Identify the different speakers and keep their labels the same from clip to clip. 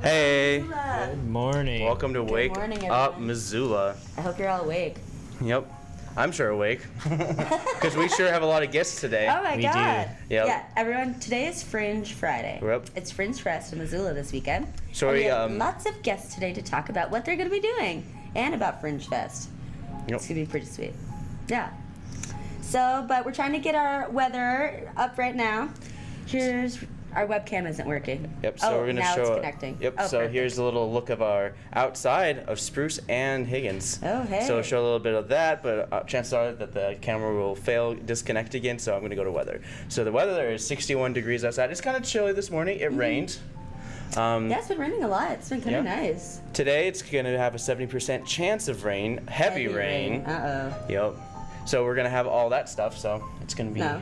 Speaker 1: Hey,
Speaker 2: Missoula.
Speaker 3: Good morning.
Speaker 1: welcome to Wake
Speaker 2: morning,
Speaker 1: Up
Speaker 2: everyone.
Speaker 1: Missoula.
Speaker 2: I hope you're all awake.
Speaker 1: Yep, I'm sure awake because we sure have a lot of guests today.
Speaker 2: Oh my
Speaker 3: We
Speaker 2: god.
Speaker 3: do.
Speaker 1: Yep.
Speaker 2: Yeah, everyone, today is Fringe Friday.
Speaker 1: Yep.
Speaker 2: It's Fringe Fest in Missoula this weekend.
Speaker 1: So
Speaker 2: and we
Speaker 1: we,
Speaker 2: have lots of guests today to talk about what they're going to be doing and about Fringe Fest.
Speaker 1: Yep.
Speaker 2: It's going to be pretty sweet. Yeah. So, but we're trying to get our weather up right now. Here's our webcam isn't working.
Speaker 1: Yep. So we're gonna
Speaker 2: now
Speaker 1: show.
Speaker 2: it's connecting.
Speaker 1: Yep.
Speaker 2: Oh,
Speaker 1: so
Speaker 2: perfect.
Speaker 1: here's a little look of our outside of Spruce and Higgins.
Speaker 2: Oh, hey.
Speaker 1: So we'll show a little bit of that, but chances are that the camera will fail, disconnect again. So I'm gonna go to weather. So the weather is 61 degrees outside. It's kind of chilly this morning. It rained.
Speaker 2: Yeah, it's been raining a lot. It's been kind of
Speaker 1: Yeah.
Speaker 2: nice.
Speaker 1: Today it's gonna have a 70% chance of rain, heavy rain.
Speaker 2: Uh-oh.
Speaker 1: Yep. So we're gonna have all that stuff. So it's gonna be
Speaker 2: No.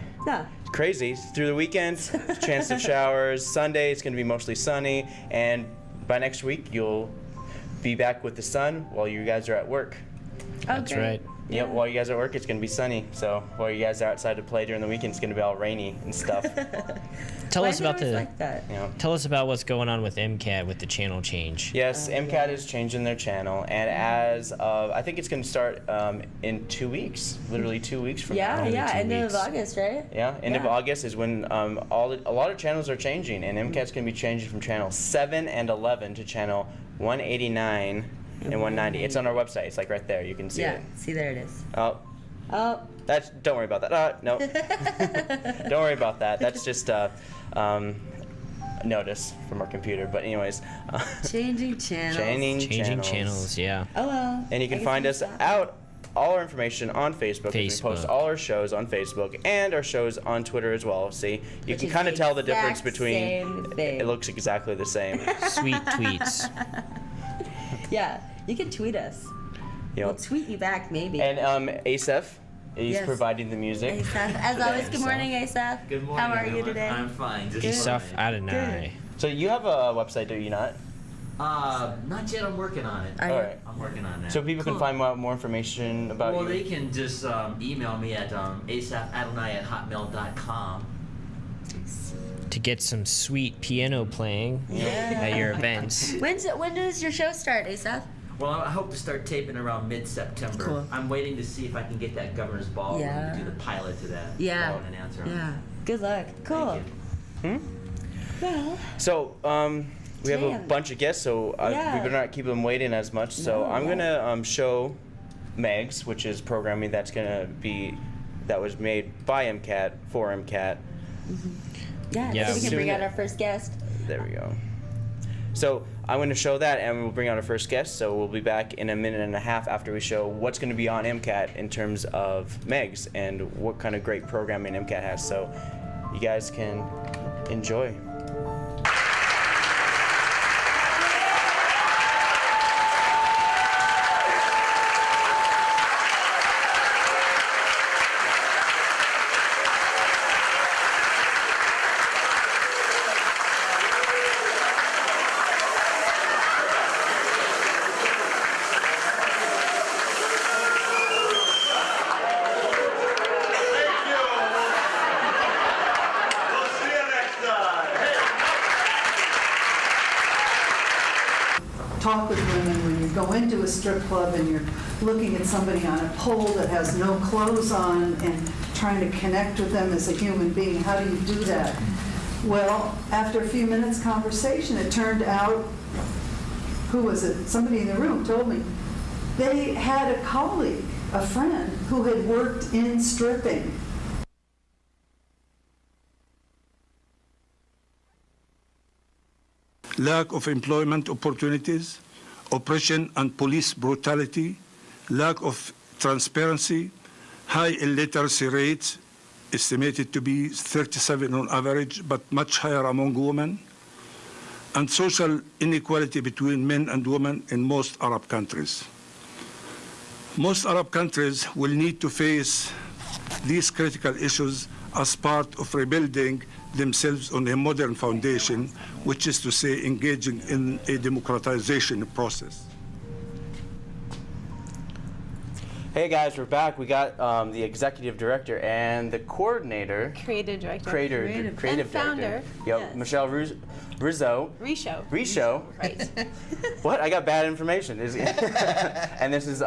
Speaker 1: crazy through the weekend. Chance of showers. Sunday it's gonna be mostly sunny, and by next week you'll be back with the sun while you guys are at work.
Speaker 3: That's
Speaker 2: Okay.
Speaker 3: right.
Speaker 1: Yep. While you guys are at work, it's gonna be sunny. So while you guys are outside to play during the weekend, it's gonna be all rainy and stuff.
Speaker 3: Tell
Speaker 2: Why
Speaker 3: us
Speaker 2: is it
Speaker 3: about
Speaker 2: always
Speaker 3: the
Speaker 2: like that?
Speaker 1: You know.
Speaker 3: tell us about what's going on with MCAT with the channel change.
Speaker 1: Yes,
Speaker 2: Oh,
Speaker 1: MCAT
Speaker 2: yeah.
Speaker 1: is changing their channel, and as of I think it's gonna start in 2 weeks, literally 2 weeks from
Speaker 2: Yeah,
Speaker 1: now.
Speaker 2: yeah,
Speaker 3: 2
Speaker 2: end of
Speaker 3: weeks.
Speaker 2: August, right?
Speaker 1: Yeah, end of
Speaker 2: Yeah.
Speaker 1: August is when a lot of channels are changing, and MCAT's going to be changing from channel 7 and 11 to channel 189 and 190. It's on our website. It's like right there. You can see
Speaker 2: Yeah,
Speaker 1: it.
Speaker 2: see, there it is.
Speaker 1: Oh,
Speaker 2: Oh,
Speaker 1: don't worry about that. No, don't worry about that. That's just notice from our computer. But anyways,
Speaker 2: changing channels.
Speaker 3: Changing channels, yeah.
Speaker 2: Oh well.
Speaker 1: And you can find us out. All our information on Facebook. We post
Speaker 3: Facebook.
Speaker 1: all our shows on Facebook and our shows on Twitter as well. See, you
Speaker 2: Which
Speaker 1: can
Speaker 2: is
Speaker 1: kind of
Speaker 2: the
Speaker 1: tell the difference
Speaker 2: exact
Speaker 1: between.
Speaker 2: same thing.
Speaker 1: It looks exactly the same.
Speaker 3: Sweet tweets.
Speaker 2: Yeah, you can tweet us.
Speaker 1: You
Speaker 2: We'll
Speaker 1: know.
Speaker 2: tweet you back, maybe.
Speaker 1: And Asaph, he's
Speaker 2: Yes.
Speaker 1: providing the music.
Speaker 2: Asaph, as always, good morning, Asaph.
Speaker 4: Good morning.
Speaker 2: How are
Speaker 4: everyone.
Speaker 2: you today?
Speaker 4: I'm fine. Just
Speaker 2: Good.
Speaker 3: Stuff
Speaker 4: fine.
Speaker 3: Adonai.
Speaker 1: So you have a website, do you not?
Speaker 4: Not yet. I'm working on it.
Speaker 2: Are
Speaker 1: All
Speaker 2: you-
Speaker 1: right.
Speaker 4: I'm working on that.
Speaker 1: So people can
Speaker 2: Cool.
Speaker 1: find out more information about
Speaker 4: Well,
Speaker 1: you.
Speaker 4: they can just email me at asaph.adonai@hotmail.com.
Speaker 3: To get some sweet piano playing at your events.
Speaker 2: When does your show start, Asaph?
Speaker 4: Well, I hope to start taping around mid-September.
Speaker 2: Cool.
Speaker 4: I'm waiting to see if I can get that governor's ballroom
Speaker 2: Yeah.
Speaker 4: to do the pilot to that.
Speaker 2: Yeah.
Speaker 4: Phone and answer.
Speaker 2: Yeah. Good luck. Cool.
Speaker 4: Thank you.
Speaker 2: Well,
Speaker 1: So we have a
Speaker 2: Damn.
Speaker 1: bunch of guests, so we
Speaker 2: Yeah.
Speaker 1: better not keep them waiting as much. So
Speaker 2: No,
Speaker 1: I'm
Speaker 2: yeah.
Speaker 1: gonna show Megs, which is programming that was made by MCAT for MCAT.
Speaker 2: yeah.
Speaker 3: Yeah.
Speaker 2: So we can bring
Speaker 1: Soon-
Speaker 2: out our first guest.
Speaker 1: There we go. So I'm going to show that, and we'll bring out our first guest. So we'll be back in a minute and a half after we show what's going to be on MCAT in terms of Megs and what kind of great programming MCAT has. So you guys can enjoy.
Speaker 5: Thank you. We'll see you next time.
Speaker 6: Talk with women when you go into a strip club and you're looking at somebody on a pole that has no clothes on and trying to connect with them as a human being. How do you do that? Well, after a few minutes conversation, it turned out, who was it? Somebody in the room told me, they had a colleague, a friend, who had worked in stripping.
Speaker 7: Lack of employment opportunities, oppression and police brutality, lack of transparency, high illiteracy rates, estimated to be 37 on average, but much higher among women, and social inequality between men and women in most Arab countries. Most Arab countries will need to face these critical issues as part of rebuilding themselves on a modern foundation, which is to say engaging in a democratization process.
Speaker 1: Hey guys, we're back. We got the executive director and the coordinator,
Speaker 8: Creative director.
Speaker 1: creative
Speaker 8: And founder.
Speaker 1: director. Yep,
Speaker 8: Yes.
Speaker 1: Michelle Rizzo.
Speaker 8: Risho.
Speaker 1: Right. What? I got bad information. And this is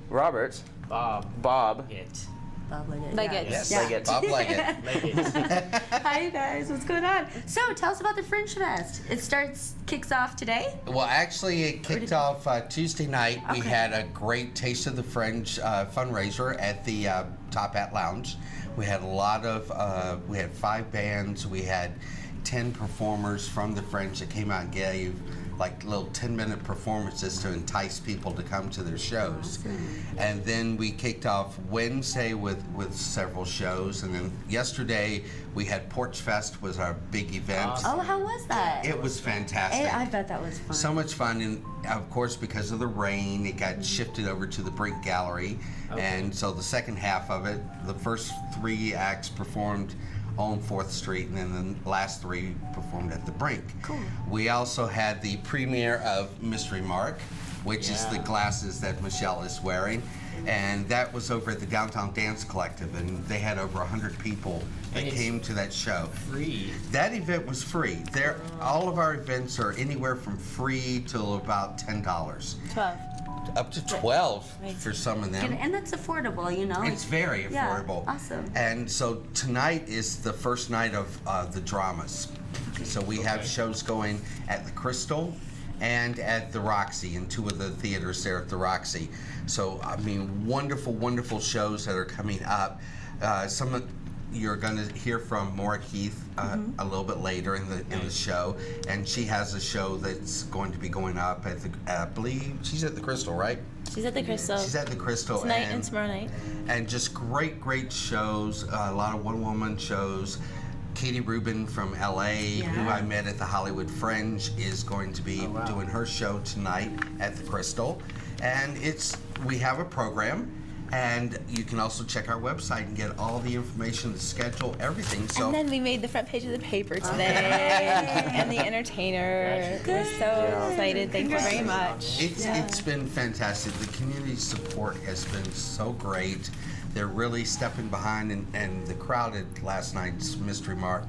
Speaker 1: Robert.
Speaker 3: Bob.
Speaker 1: Leggit.
Speaker 2: Bob Leggit.
Speaker 8: Leggit.
Speaker 9: Yes,
Speaker 2: Yeah.
Speaker 1: Leggit.
Speaker 9: Bob Leggit.
Speaker 2: Hi you guys, what's going on? So tell us about the Fringe Fest. It kicks off today.
Speaker 9: Well, actually, it kicked off Tuesday night. We
Speaker 2: Okay.
Speaker 9: had a great Taste of the Fringe fundraiser at the Top Hat Lounge. We had we had 5 bands. We had 10 performers from the Fringe that came out and gave like little 10-minute performances to entice people to come to their shows. And then we kicked off Wednesday with several shows. And then yesterday we had Porch Fest was our big event.
Speaker 2: Oh, how was that?
Speaker 9: It was fantastic.
Speaker 2: I bet that was fun.
Speaker 9: So much fun, and of course, because of the rain, it got shifted over to the Brink Gallery. And so the second half of it, the first 3 acts performed on 4th Street, and then the last 3 performed at the Brink.
Speaker 2: Cool.
Speaker 9: We also had the premiere of Mystery Mark, which is the glasses that Michelle is wearing. And that was over at the Downtown Dance Collective, and they had over 100 people that
Speaker 3: And it's
Speaker 9: came to that show.
Speaker 3: Free.
Speaker 9: That event was free. All of our events are anywhere from free till about $10.
Speaker 8: 12.
Speaker 9: Up to 12
Speaker 8: Right.
Speaker 9: for some of them.
Speaker 2: And that's affordable, you know?
Speaker 9: It's very
Speaker 2: Yeah,
Speaker 9: affordable.
Speaker 2: awesome.
Speaker 9: And so tonight is the first night of the dramas. So we have shows going at the Crystal and at the Roxy, in 2 of the theaters there at the Roxy. So, I mean, wonderful, wonderful shows that are coming up. Some of you're going to hear from Moire Keif a little bit later in the show, and she has a show that's going to be going up at the, I believe she's at the Crystal, right?
Speaker 8: She's at the Crystal.
Speaker 9: She's at the Crystal.
Speaker 8: Tonight and tomorrow night.
Speaker 9: And just great shows, a lot of one-woman shows. Katie Rubin from L.A., who I met at the Hollywood Fringe, is going to be doing her show tonight at the Crystal. And we have a program, and you can also check our website and get all the information, the schedule, everything. So
Speaker 8: And then we made the front page of the paper today. And the entertainer. We're so excited. Thank you very much.
Speaker 9: it's been fantastic. The community support has been so great. They're really stepping behind, and the crowd at last night's Mystery Mark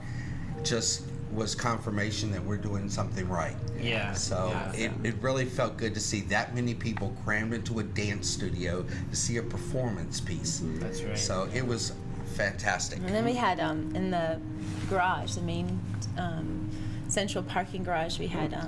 Speaker 9: just was confirmation that we're doing something right.
Speaker 3: Yeah.
Speaker 9: So it really felt good to see that many people crammed into a dance studio to see a performance piece.
Speaker 3: That's right.
Speaker 9: So it was fantastic.
Speaker 8: And then we had in the garage, the main central parking garage, we had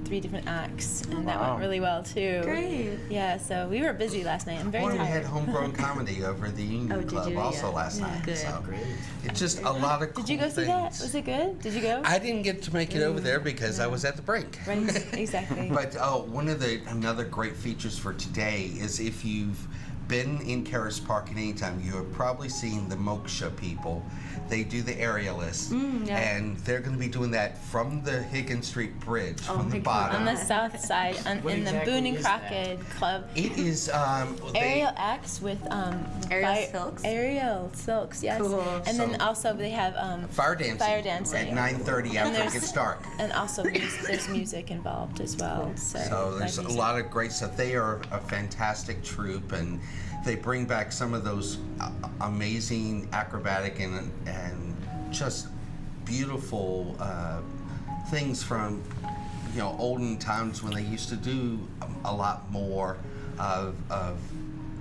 Speaker 8: 3 different acts, and that went really well too.
Speaker 2: Great.
Speaker 8: Yeah, so we were busy last night. I'm very
Speaker 9: We
Speaker 8: tired.
Speaker 9: had homegrown comedy over at the Union
Speaker 2: did
Speaker 9: Club
Speaker 2: you?
Speaker 9: also
Speaker 2: Yeah.
Speaker 9: last night.
Speaker 2: Good.
Speaker 9: So
Speaker 3: Great.
Speaker 9: it's just a lot of cool
Speaker 8: Did you go see that?
Speaker 9: things.
Speaker 8: Was it good? Did you go?
Speaker 9: I didn't get to make it over there because I was at the Brink.
Speaker 8: Right, exactly.
Speaker 9: But another great features for today is if you've been in Caras Park at any time, you have probably seen the Moksha people. They do the aerialists, and they're going to be doing that from the Higgins Street Bridge, from the bottom.
Speaker 8: On the south side,
Speaker 3: What
Speaker 8: in the
Speaker 3: exactly
Speaker 8: Boone and
Speaker 3: is
Speaker 8: Crockett Club.
Speaker 9: It is
Speaker 8: Aerial acts with
Speaker 2: Aerial silks?
Speaker 8: Aerial silks, yes.
Speaker 2: Cool.
Speaker 8: And then
Speaker 9: So-
Speaker 8: also they have
Speaker 9: fire dancing.
Speaker 8: Fire dancing.
Speaker 9: At 9:30 after it
Speaker 8: there's-
Speaker 9: gets dark.
Speaker 8: and also there's music involved as well.
Speaker 9: So there's a
Speaker 8: live music.
Speaker 9: lot of great stuff. They are a fantastic troupe, and they bring back some of those amazing acrobatic and just beautiful things from olden times when they used to do a lot more of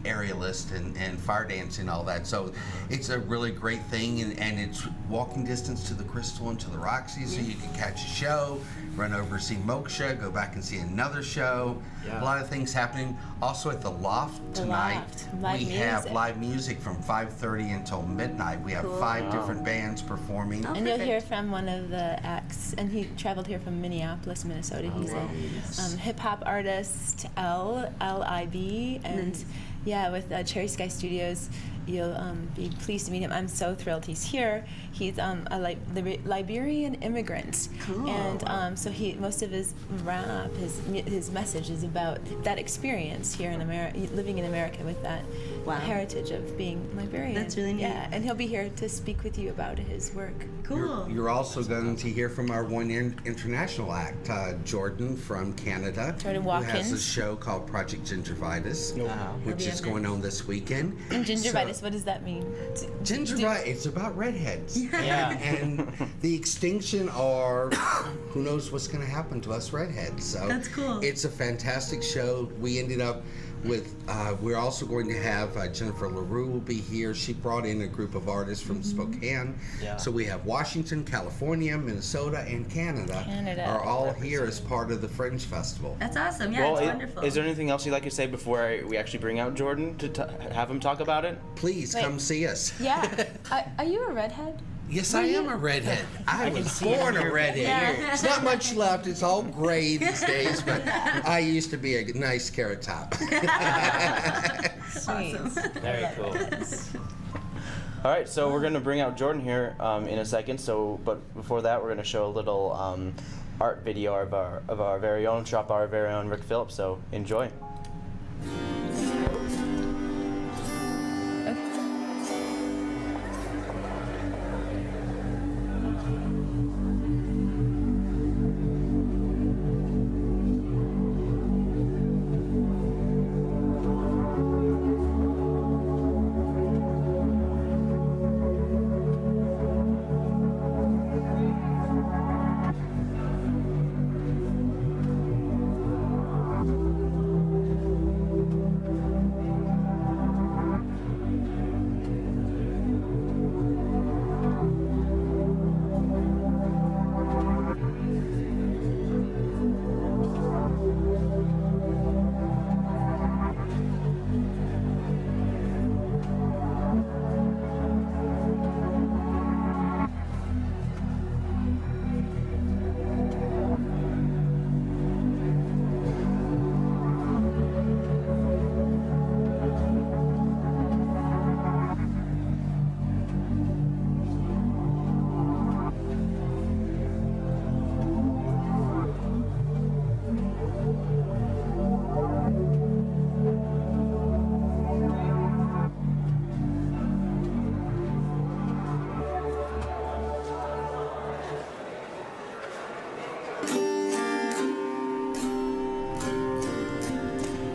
Speaker 9: aerialist and fire dancing and all that. So it's a really great thing, and it's walking distance to the Crystal and to the Roxy, so you can catch a show, run over, see Moksha, go back and see another show.
Speaker 3: Yeah.
Speaker 9: A lot of things happening. Also at the Loft
Speaker 8: The
Speaker 9: tonight,
Speaker 8: Loft, live
Speaker 9: we have
Speaker 8: music.
Speaker 9: live music from 5:30 until midnight. We have 5 different bands performing.
Speaker 8: And you'll hear from one of the acts, and he traveled here from Minneapolis, Minnesota. He's a hip hop artist, L.I.B, and with Cherry Sky Studios. You'll be pleased to meet him. I'm so thrilled he's here. He's a Liberian immigrant, and so most of his rap, his message is about that experience here in America, living in America with that
Speaker 2: Wow.
Speaker 8: heritage of being a librarian.
Speaker 2: That's really neat.
Speaker 8: Yeah, and he'll be here to speak with you about his work.
Speaker 2: Cool.
Speaker 9: You're also going to hear from our one international act, Jordan from Canada.
Speaker 8: Jordan
Speaker 9: Who has a
Speaker 8: Watkins.
Speaker 9: show called Project Gingivitis, which
Speaker 2: He'll be
Speaker 9: is
Speaker 2: in
Speaker 9: going on this weekend.
Speaker 8: And gingivitis, what does that mean?
Speaker 9: Gingivitis, it's about redheads.
Speaker 1: Yeah.
Speaker 9: And the extinction or who knows what's going to happen to us redheads. So
Speaker 2: That's cool.
Speaker 9: It's a fantastic show. We ended up with, we're also going to have Jennifer LaRue will be here. She brought in a group of artists from Spokane.
Speaker 1: Yeah.
Speaker 9: So we have Washington, California, Minnesota, and Canada,
Speaker 8: Canada.
Speaker 9: are all here as part of the Fringe Festival.
Speaker 2: That's awesome. Yeah,
Speaker 1: Well,
Speaker 2: it's wonderful.
Speaker 1: is there anything else you'd like to say before we actually bring out Jordan to have him talk about it?
Speaker 9: Please
Speaker 8: Wait.
Speaker 9: come see us.
Speaker 8: Yeah. Are you a redhead?
Speaker 9: Yes, I am a redhead. I was born a redhead.
Speaker 2: Yeah.
Speaker 9: It's not much left. It's all gray these days, but I used to be a nice carrot top.
Speaker 8: Sweet.
Speaker 1: Very cool. All right, so we're going to bring out Jordan here in a second. But before that, we're going to show a little art video of our very own shop, our very own Rick Phillips. So enjoy.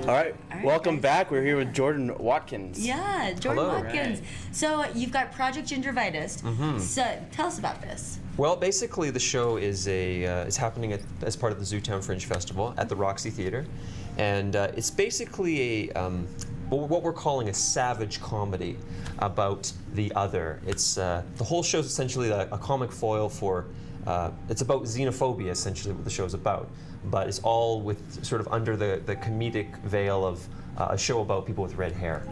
Speaker 1: All right, welcome back. We're here with Jordan Watkins.
Speaker 2: Yeah, Jordan
Speaker 10: Hello.
Speaker 2: Watkins. So you've got Project Gingivitis. So tell us about this.
Speaker 10: Well, basically, the show is is happening as part of the Zootown Fringe Festival at the Roxy Theater, and it's basically what we're calling a savage comedy about the other. It's the whole show is essentially a comic foil for. It's about xenophobia, essentially, what the show's about, but it's all with sort of under the comedic veil of a show about people with red hair.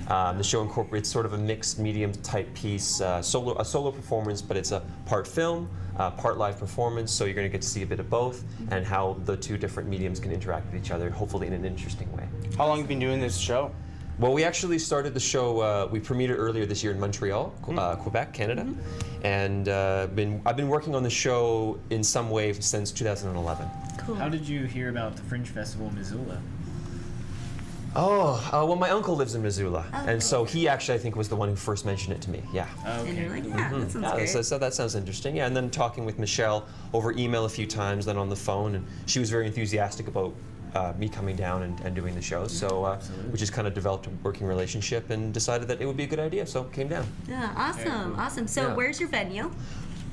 Speaker 10: The show incorporates sort of a mixed medium type piece, a solo performance, but it's a part film, part live performance, so you're going to get to see a bit of both and how the two different mediums can interact with each other, hopefully in an interesting way.
Speaker 1: How long have you been doing this show?
Speaker 10: Well, we actually started the show, we premiered it earlier this year in Montreal, Quebec, Canada, and I've been working on the show in some way since 2011.
Speaker 2: Cool.
Speaker 3: How did you hear about the Fringe Festival in Missoula?
Speaker 10: Well, my uncle lives in Missoula,
Speaker 2: Oh,
Speaker 10: and so he actually, I think, was the one who first mentioned it to me. Yeah.
Speaker 2: And you're like, yeah, that sounds
Speaker 10: Yeah,
Speaker 2: great.
Speaker 10: so that sounds interesting. Yeah, and then talking with Michelle over email a few times, then on the phone, and she was very enthusiastic about me coming down and doing the show. So we just kind of developed a working relationship and decided that it would be a good idea, so came down.
Speaker 2: Yeah, awesome, awesome. So
Speaker 10: Yeah.
Speaker 2: where's your venue?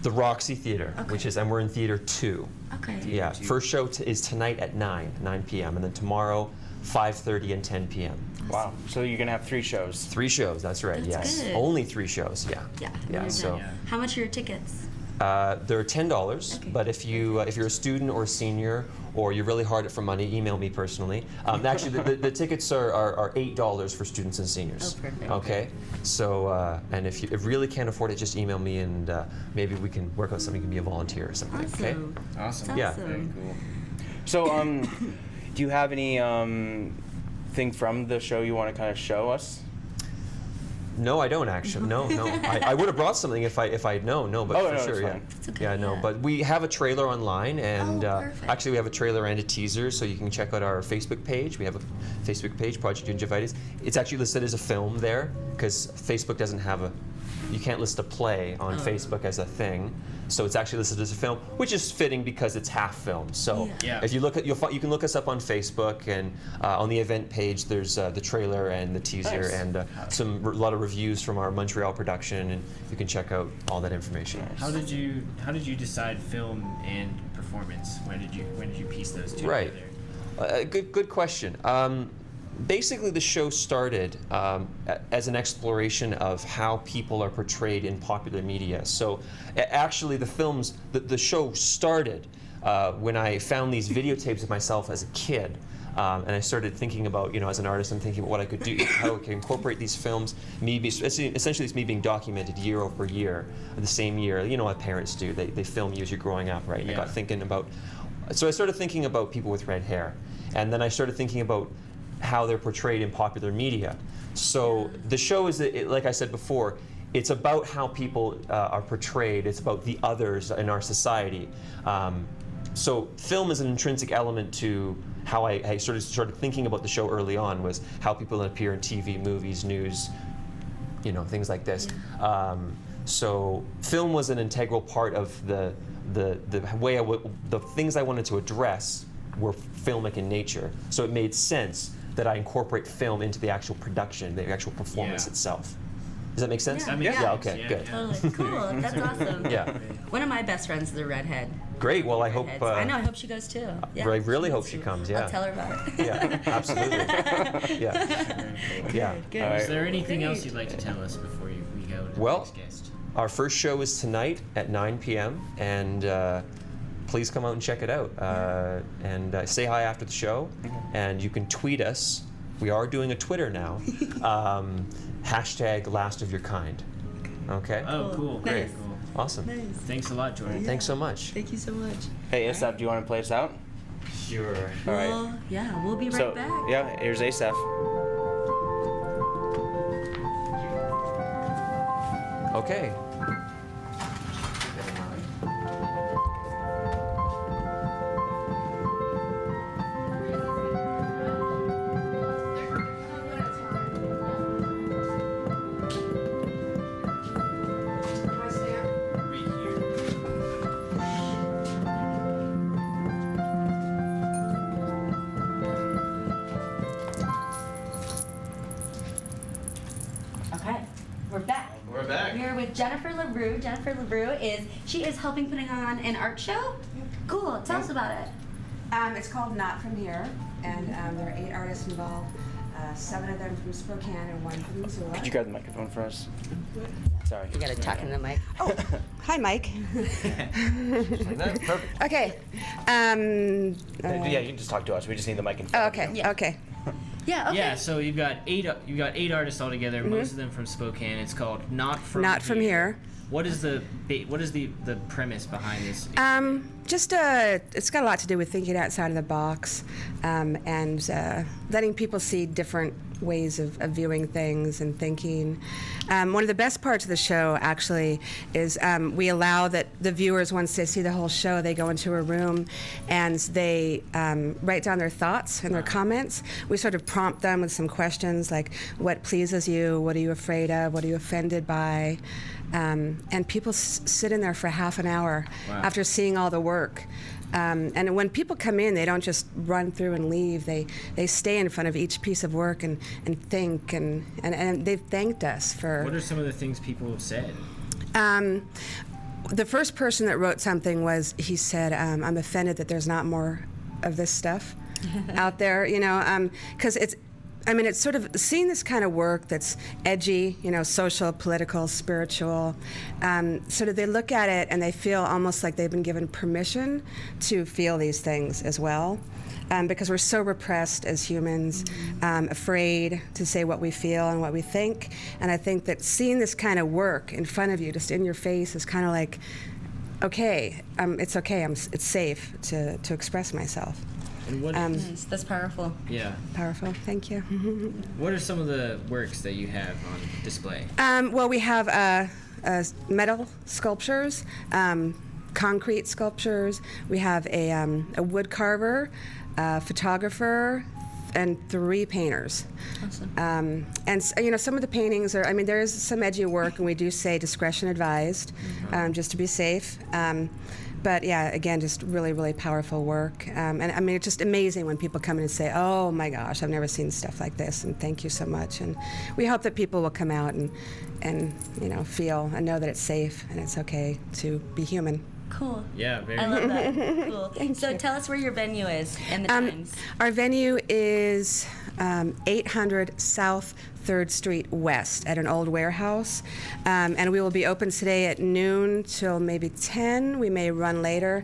Speaker 10: The Roxy Theater, which is, and we're in Theater 2.
Speaker 2: Okay.
Speaker 10: Yeah, first show is tonight at 9 p.m., and then tomorrow, 5:30 and 10 p.m.
Speaker 1: Wow. So you're gonna have 3 shows.
Speaker 10: 3 shows, that's right,
Speaker 2: That's
Speaker 10: yes.
Speaker 2: good.
Speaker 10: Only 3 shows, yeah.
Speaker 2: Yeah.
Speaker 10: Yeah, so
Speaker 2: How much are your tickets?
Speaker 10: they're $10, but if you're a student or a senior, or you're really hard for money, email me personally. Actually, the tickets are $8 for students and seniors.
Speaker 2: Oh, perfect.
Speaker 10: Okay, so and if you really can't afford it, just email me and maybe we can work out something. You can be a volunteer or something. Okay.
Speaker 2: Awesome.
Speaker 3: Awesome.
Speaker 2: That's
Speaker 10: Yeah.
Speaker 2: awesome.
Speaker 3: Very cool.
Speaker 1: So, do you have any thing from the show you want to kind of show us?
Speaker 10: No, I don't actually. No. I would have brought something if I'd known. No, but
Speaker 1: Oh,
Speaker 10: for
Speaker 1: no,
Speaker 10: sure,
Speaker 1: it's
Speaker 10: yeah.
Speaker 1: fine.
Speaker 2: It's okay,
Speaker 10: Yeah, no,
Speaker 2: yeah.
Speaker 10: but we have a trailer online, and
Speaker 2: perfect.
Speaker 10: actually we have a trailer and a teaser, so you can check out our Facebook page. We have a Facebook page, Project Gingivitis. It's actually listed as a film there, because Facebook doesn't have you can't list a play on Facebook as a thing, so it's actually listed as a film, which is fitting because it's half film. So
Speaker 3: Yeah.
Speaker 10: if you look at, you can look us up on Facebook, and on the event page there's the trailer and the teaser
Speaker 1: Nice.
Speaker 10: and a lot of reviews from our Montreal production, and you can check out all that information.
Speaker 3: How did you decide film and performance? When did you piece those two
Speaker 10: Right.
Speaker 3: together?
Speaker 10: Good question. Basically, the show started as an exploration of how people are portrayed in popular media. So, actually, the show started when I found these videotapes of myself as a kid. And I started thinking about, as an artist, I'm thinking about what I could do, how I could incorporate these films. Essentially, it's me being documented year over year, the same year. You know what parents do? They film you as you're growing up, right? And I got thinking about. So I started thinking about people with red hair, and then I started thinking about how they're portrayed in popular media. So the show is, like I said before, it's about how people are portrayed. It's about the others in our society. So film is an intrinsic element to how I started thinking about the show early on, was how people appear in TV, movies, news, things like this. So film was an integral part of the way the things I wanted to address were filmic in nature. So it made sense that I incorporate film into the actual production, the actual performance itself. Does that make sense?
Speaker 2: Yeah, that makes
Speaker 10: Yeah.
Speaker 2: sense.
Speaker 10: Okay.
Speaker 3: Yeah,
Speaker 10: Good.
Speaker 2: Totally. Cool. That's awesome.
Speaker 10: Yeah.
Speaker 2: One of my best friends is a redhead.
Speaker 10: Great. Well, I hope.
Speaker 2: Redheads. I know. I hope she goes too. Yeah,
Speaker 10: I really hope
Speaker 2: goes
Speaker 10: she
Speaker 2: too.
Speaker 10: comes. Yeah.
Speaker 2: I'll tell her about it.
Speaker 10: Yeah. Absolutely. Yeah. Yeah.
Speaker 2: Good.
Speaker 1: All right.
Speaker 3: Is there anything
Speaker 2: Great.
Speaker 3: else you'd like to tell us before we go to the
Speaker 10: Well,
Speaker 3: next guest?
Speaker 10: Our first show is tonight at 9 p.m. and please come out and check it out. And say hi after the show. And you can tweet us. We are doing a Twitter now. # Last of Your Kind. Okay.
Speaker 3: Oh, cool.
Speaker 2: Nice.
Speaker 3: Cool.
Speaker 10: Awesome.
Speaker 2: Nice.
Speaker 3: Thanks a lot, Jordan.
Speaker 10: Thanks so much.
Speaker 2: Thank you so much.
Speaker 1: Hey, Asaf, do you want to play us out?
Speaker 10: Sure.
Speaker 1: All right.
Speaker 2: Well, yeah, we'll be right
Speaker 1: So,
Speaker 2: back.
Speaker 1: yeah, here's Asaf.
Speaker 10: Okay.
Speaker 2: Okay, we're back.
Speaker 4: We're back.
Speaker 2: We're with Jennifer LaRue. Jennifer LaRue is helping putting on an art show? Cool. Tell us about it.
Speaker 11: It's called Not From Here, and there are 8 artists involved, 7 of them from Spokane and 1 from Missoula.
Speaker 1: Could you grab the microphone for us? Sorry.
Speaker 2: You gotta talk into the mic.
Speaker 11: Oh, hi, Mike.
Speaker 1: Perfect.
Speaker 11: Okay.
Speaker 1: Yeah, you can just talk to us. We just need the mic in front of you.
Speaker 11: Okay.
Speaker 2: Yeah.
Speaker 11: Okay.
Speaker 2: Yeah. Okay.
Speaker 3: Yeah, so you've got eight artists altogether, most of them from Spokane. It's called Not From
Speaker 11: Not From Here.
Speaker 3: What is the premise behind this?
Speaker 11: It's got a lot to do with thinking outside of the box, and letting people see different ways of viewing things and thinking. One of the best parts of the show, actually, is we allow that the viewers, once they see the whole show, they go into a room and they write down their thoughts and their comments. We sort of prompt them with some questions like, what pleases you? What are you afraid of? What are you offended by? And people sit in there for half an hour after seeing all the work. And when people come in, they don't just run through and leave. They stay in front of each piece of work and think, and they've thanked us for.
Speaker 3: What are some of the things people have said?
Speaker 11: The first person that wrote something he said, I'm offended that there's not more of this stuff out there, because it's sort of seeing this kind of work that's edgy, social, political, spiritual. Sort of they look at it and they feel almost like they've been given permission to feel these things as well. Because we're so repressed as humans, afraid to say what we feel and what we think. And I think that seeing this kind of work in front of you, just in your face, is kind of like, okay, it's okay, it's safe to express myself.
Speaker 3: And what?
Speaker 2: Nice. That's powerful.
Speaker 3: Yeah.
Speaker 11: Powerful. Thank you.
Speaker 3: What are some of the works that you have on display?
Speaker 11: Well, we have metal sculptures, concrete sculptures. We have a wood carver, a photographer, and 3 painters.
Speaker 2: Awesome.
Speaker 11: And some of the paintings are, there is some edgy work, and we do say discretion advised, just to be safe. But yeah, again, just really, really powerful work. And it's just amazing when people come in and say, oh my gosh, I've never seen stuff like this, and thank you so much. And we hope that people will come out and feel and know that it's safe and it's okay to be human.
Speaker 2: Cool.
Speaker 3: Yeah, very
Speaker 2: I love that. Cool. So tell us where your venue is and the times.
Speaker 11: Our venue is 800 South 3rd Street West at an old warehouse. And we will be open today at noon till maybe 10. We may run later.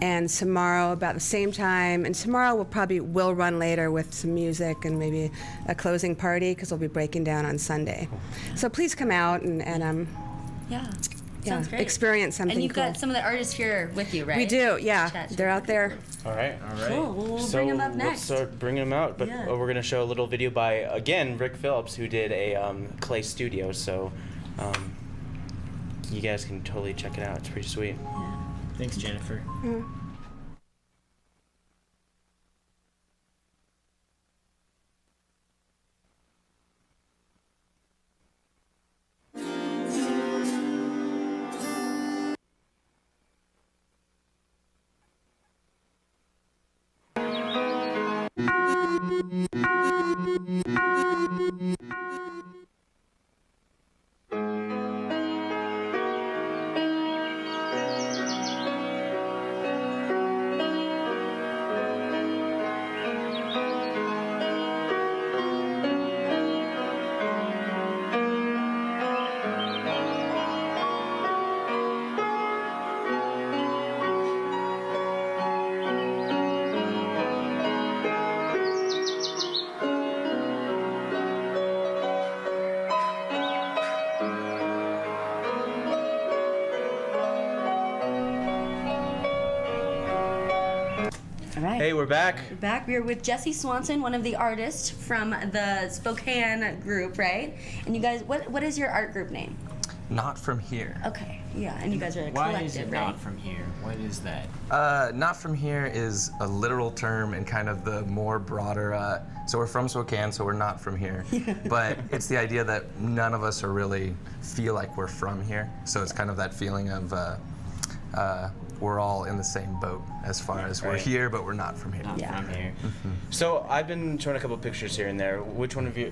Speaker 11: And tomorrow about the same time. And tomorrow will run later with some music and maybe a closing party because we'll be breaking down on Sunday. So please come out and
Speaker 2: Yeah. Sounds great.
Speaker 11: Experience something
Speaker 2: And you've
Speaker 11: cool.
Speaker 2: got some of the artists here with you, right?
Speaker 11: We do, yeah.
Speaker 2: Chat.
Speaker 11: They're out there.
Speaker 1: All right.
Speaker 2: Cool. Well, we'll
Speaker 1: So
Speaker 2: bring them up
Speaker 1: let's
Speaker 2: next.
Speaker 1: start bringing them out. But
Speaker 2: Yeah.
Speaker 1: we're going to show a little video by, again, Rick Phillips, who did a clay studio. So you guys can totally check it out. It's pretty sweet.
Speaker 3: Thanks, Jennifer.
Speaker 2: All right.
Speaker 1: Hey, we're back.
Speaker 2: We're back. We're with Jesse Swanson, one of the artists from the Spokane group, right? And you guys, what is your art group name?
Speaker 12: Not From Here.
Speaker 2: Okay, yeah, and you guys are a
Speaker 3: Why
Speaker 2: collective,
Speaker 3: is it
Speaker 2: right?
Speaker 3: not from here? What is that?
Speaker 12: Not From Here is a literal term and kind of the more broader, so we're from Spokane, so we're not from here. But it's the idea that none of us are really feel like we're from here. So it's kind of that feeling of we're all in the same boat as far as we're
Speaker 1: Right.
Speaker 12: here, but we're not from here.
Speaker 3: Not from here.
Speaker 1: So I've been showing a couple pictures here and there. Which one of you,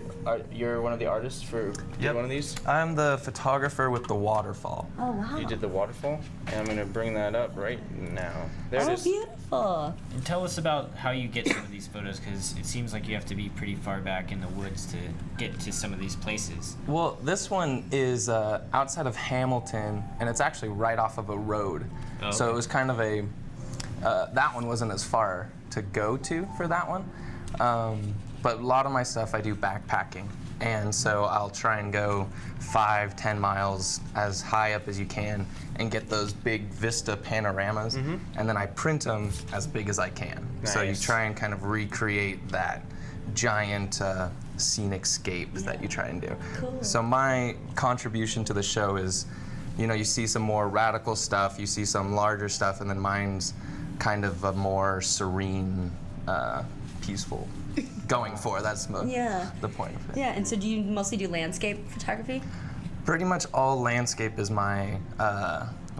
Speaker 1: you're one of the artists for one of these?
Speaker 12: I'm the photographer with the waterfall.
Speaker 2: Oh, wow.
Speaker 1: You did the waterfall? And I'm going to bring that up right now. There it is.
Speaker 2: Beautiful.
Speaker 3: And tell us about how you get some of these photos, because it seems like you have to be pretty far back in the woods to get to some of these places.
Speaker 12: Well, this one is outside of Hamilton, and it's actually right off of a road.
Speaker 3: Oh,
Speaker 12: So
Speaker 3: okay.
Speaker 12: it was kind of a, that one wasn't as far to go to for that one. But a lot of my stuff I do backpacking. And so I'll try and go 5-10 miles as high up as you can and get those big vista panoramas. And then I print them as big as I can. So you
Speaker 1: Nice.
Speaker 12: try and kind of recreate that giant scenic scape that you try and do.
Speaker 2: Cool.
Speaker 12: So my contribution to the show is, you see some more radical stuff, you see some larger stuff, and then mine's kind of a more serene, peaceful going for. That's the point of it.
Speaker 2: Yeah, and so do you mostly do landscape photography?
Speaker 12: Pretty much all landscape is my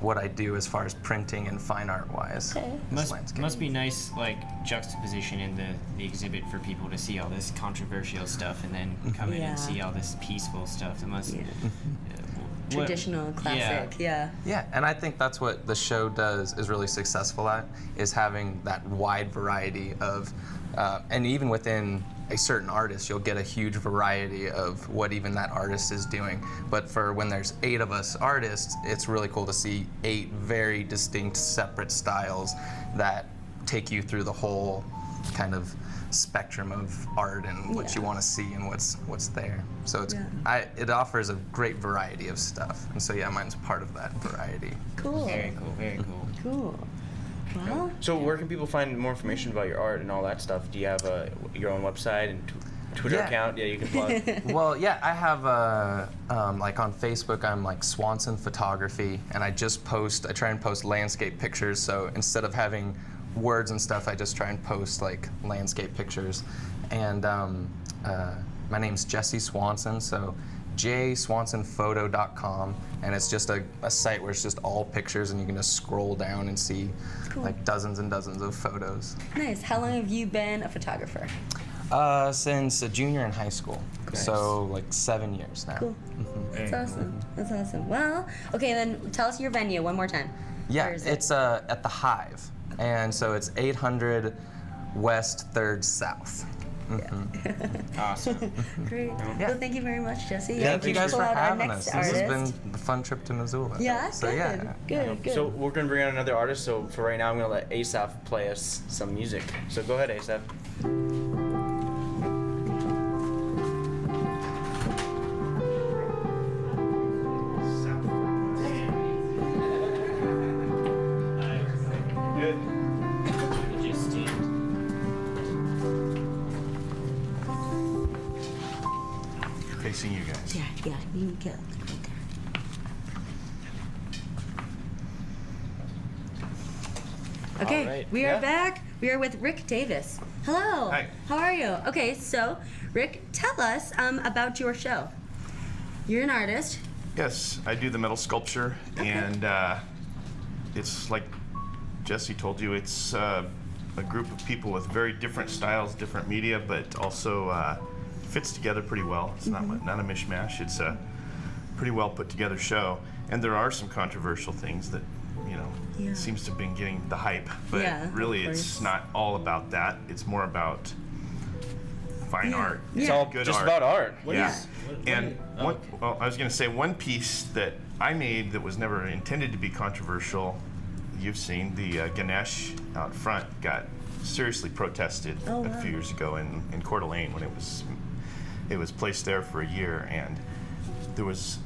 Speaker 12: what I do as far as printing and fine art wise.
Speaker 2: Okay.
Speaker 12: is landscape.
Speaker 3: Must be nice, like, juxtaposition in the exhibit for people to see all this controversial stuff and then come in
Speaker 2: Yeah.
Speaker 3: and see all this peaceful stuff. It must. What-
Speaker 2: Traditional, classic, yeah.
Speaker 12: Yeah, and I think that's what the show is really successful at, is having that wide variety of, and even within a certain artist, you'll get a huge variety of what even that artist is doing. But for when there's 8 of us artists, it's really cool to see 8 very distinct, separate styles that take you through the whole kind of spectrum of art and what you want to see and what's there. So it's it offers a great variety of stuff, and so yeah, mine's part of that variety.
Speaker 2: Cool.
Speaker 3: Very cool, very cool.
Speaker 2: Cool. Well,
Speaker 1: So where can people find more information about your art and all that stuff? Do you have your own website and Twitter
Speaker 12: Yeah.
Speaker 1: account? Yeah, you can plug.
Speaker 12: Well, yeah, I have like on Facebook, I'm like Swanson Photography, and I try and post landscape pictures. So instead of having words and stuff, I just try and post like landscape pictures. And my name's Jesse Swanson, so jswansonphoto.com, and it's just a site where it's just all pictures, and you can just scroll down and see like dozens and dozens of photos.
Speaker 2: nice. How long have you been a photographer?
Speaker 12: Since a junior in high school, so like 7 years now.
Speaker 2: Cool. That's awesome. That's awesome. Well, okay, then tell us your venue one more time.
Speaker 12: Yeah,
Speaker 2: Where is it?
Speaker 12: it's at the Hive, and so it's 800 West 3rd South.
Speaker 3: Awesome.
Speaker 2: Great.
Speaker 12: Yeah.
Speaker 2: Well, thank you very much, Jesse.
Speaker 12: Thank you guys
Speaker 2: Pull
Speaker 12: for
Speaker 2: out our
Speaker 12: having us.
Speaker 2: next
Speaker 12: This has
Speaker 2: artist.
Speaker 12: been a fun trip to Missoula.
Speaker 2: Yeah,
Speaker 12: So
Speaker 2: good.
Speaker 12: yeah.
Speaker 2: Good.
Speaker 1: So we're gonna bring on another artist. So for right now, I'm gonna let Asaph play us some music. So go ahead, Asaph. Good.
Speaker 3: Just stand.
Speaker 13: Facing you guys.
Speaker 2: Yeah, you can get right there. Okay,
Speaker 1: All right.
Speaker 2: we are
Speaker 1: Yeah.
Speaker 2: back. We are with Rick Davis. Hello.
Speaker 13: Hi.
Speaker 2: How are you? Okay, so Rick, tell us about your show. You're an artist.
Speaker 13: Yes, I do the metal sculpture, and it's like Jesse told you, it's a group of people with very different styles, different media, but also fits together pretty well. It's not a mishmash. It's a pretty well put together show, and there are some controversial things that seems to have been getting the hype, but
Speaker 2: Yeah, of
Speaker 13: really
Speaker 2: course.
Speaker 13: it's not all about that. It's more about fine art.
Speaker 1: It's all
Speaker 13: Good
Speaker 1: just
Speaker 13: art.
Speaker 1: about art.
Speaker 13: Yeah. And I was going to say one piece that I made that was never intended to be controversial. You've seen the Ganesh out front got seriously protested a few years ago in Coeur d'Alene when it was placed there for a year, and there was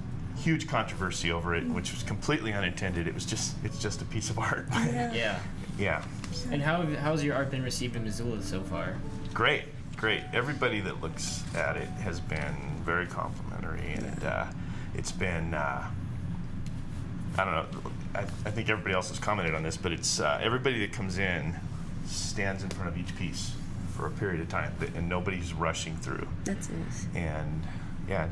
Speaker 13: huge controversy over it, which was completely unintended. It's just a piece of art.
Speaker 3: Yeah.
Speaker 13: Yeah.
Speaker 3: And how's your art been received in Missoula so far?
Speaker 13: Great. Everybody that looks at it has been very complimentary, and it's been, I don't know, I think everybody else has commented on this, but it's everybody that comes in stands in front of each piece for a period of time, and nobody's rushing through.
Speaker 2: That's nice.
Speaker 13: And yeah,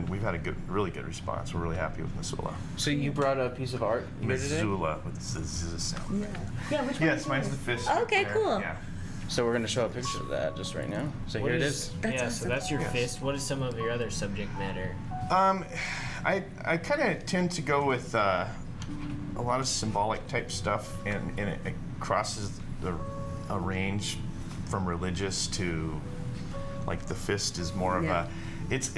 Speaker 13: we've had a really good response. We're really happy with Missoula.
Speaker 1: So you brought a piece of art here today?
Speaker 13: Missoula with the Z sound.
Speaker 2: Yeah, which one?
Speaker 13: Yes, mine's the fist.
Speaker 2: Okay,
Speaker 13: there.
Speaker 2: cool.
Speaker 13: Yeah.
Speaker 1: So we're gonna show a picture of that just right now. So here it is.
Speaker 2: That's
Speaker 3: So
Speaker 2: awesome.
Speaker 3: that's your
Speaker 13: Yes.
Speaker 3: fist. What is some of your other subject matter?
Speaker 13: I kind of tend to go with a lot of symbolic type stuff, and it crosses a range from religious to, like, the fist is more of a. It's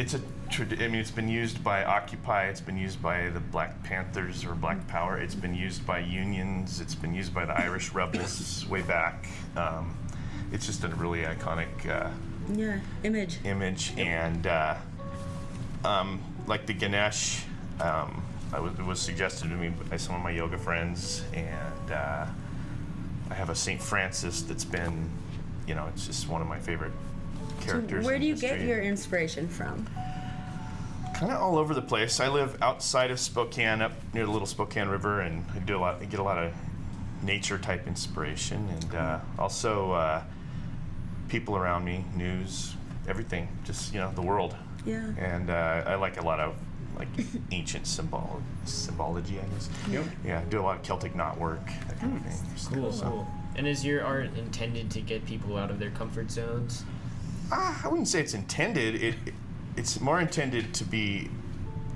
Speaker 13: been used by Occupy. It's been used by the Black Panthers or Black Power. It's been used by unions. It's been used by the Irish rebels way back. It's just a really iconic
Speaker 2: image.
Speaker 13: and like the Ganesh, it was suggested to me by some of my yoga friends, and I have a St. Francis that's been, it's just one of my favorite characters.
Speaker 2: Where
Speaker 13: in
Speaker 2: do you get
Speaker 13: history.
Speaker 2: your inspiration from?
Speaker 13: Kind of all over the place. I live outside of Spokane, up near the Little Spokane River, and I get a lot of nature type inspiration, and also people around me, news, everything, just the world.
Speaker 2: Yeah.
Speaker 13: And I like a lot of ancient symbology, I guess.
Speaker 1: Yep.
Speaker 13: Yeah, do a lot of Celtic knot work, that kind of thing.
Speaker 3: Cool. And is your art intended to get people out of their comfort zones?
Speaker 13: I wouldn't say it's intended. It's more intended to be.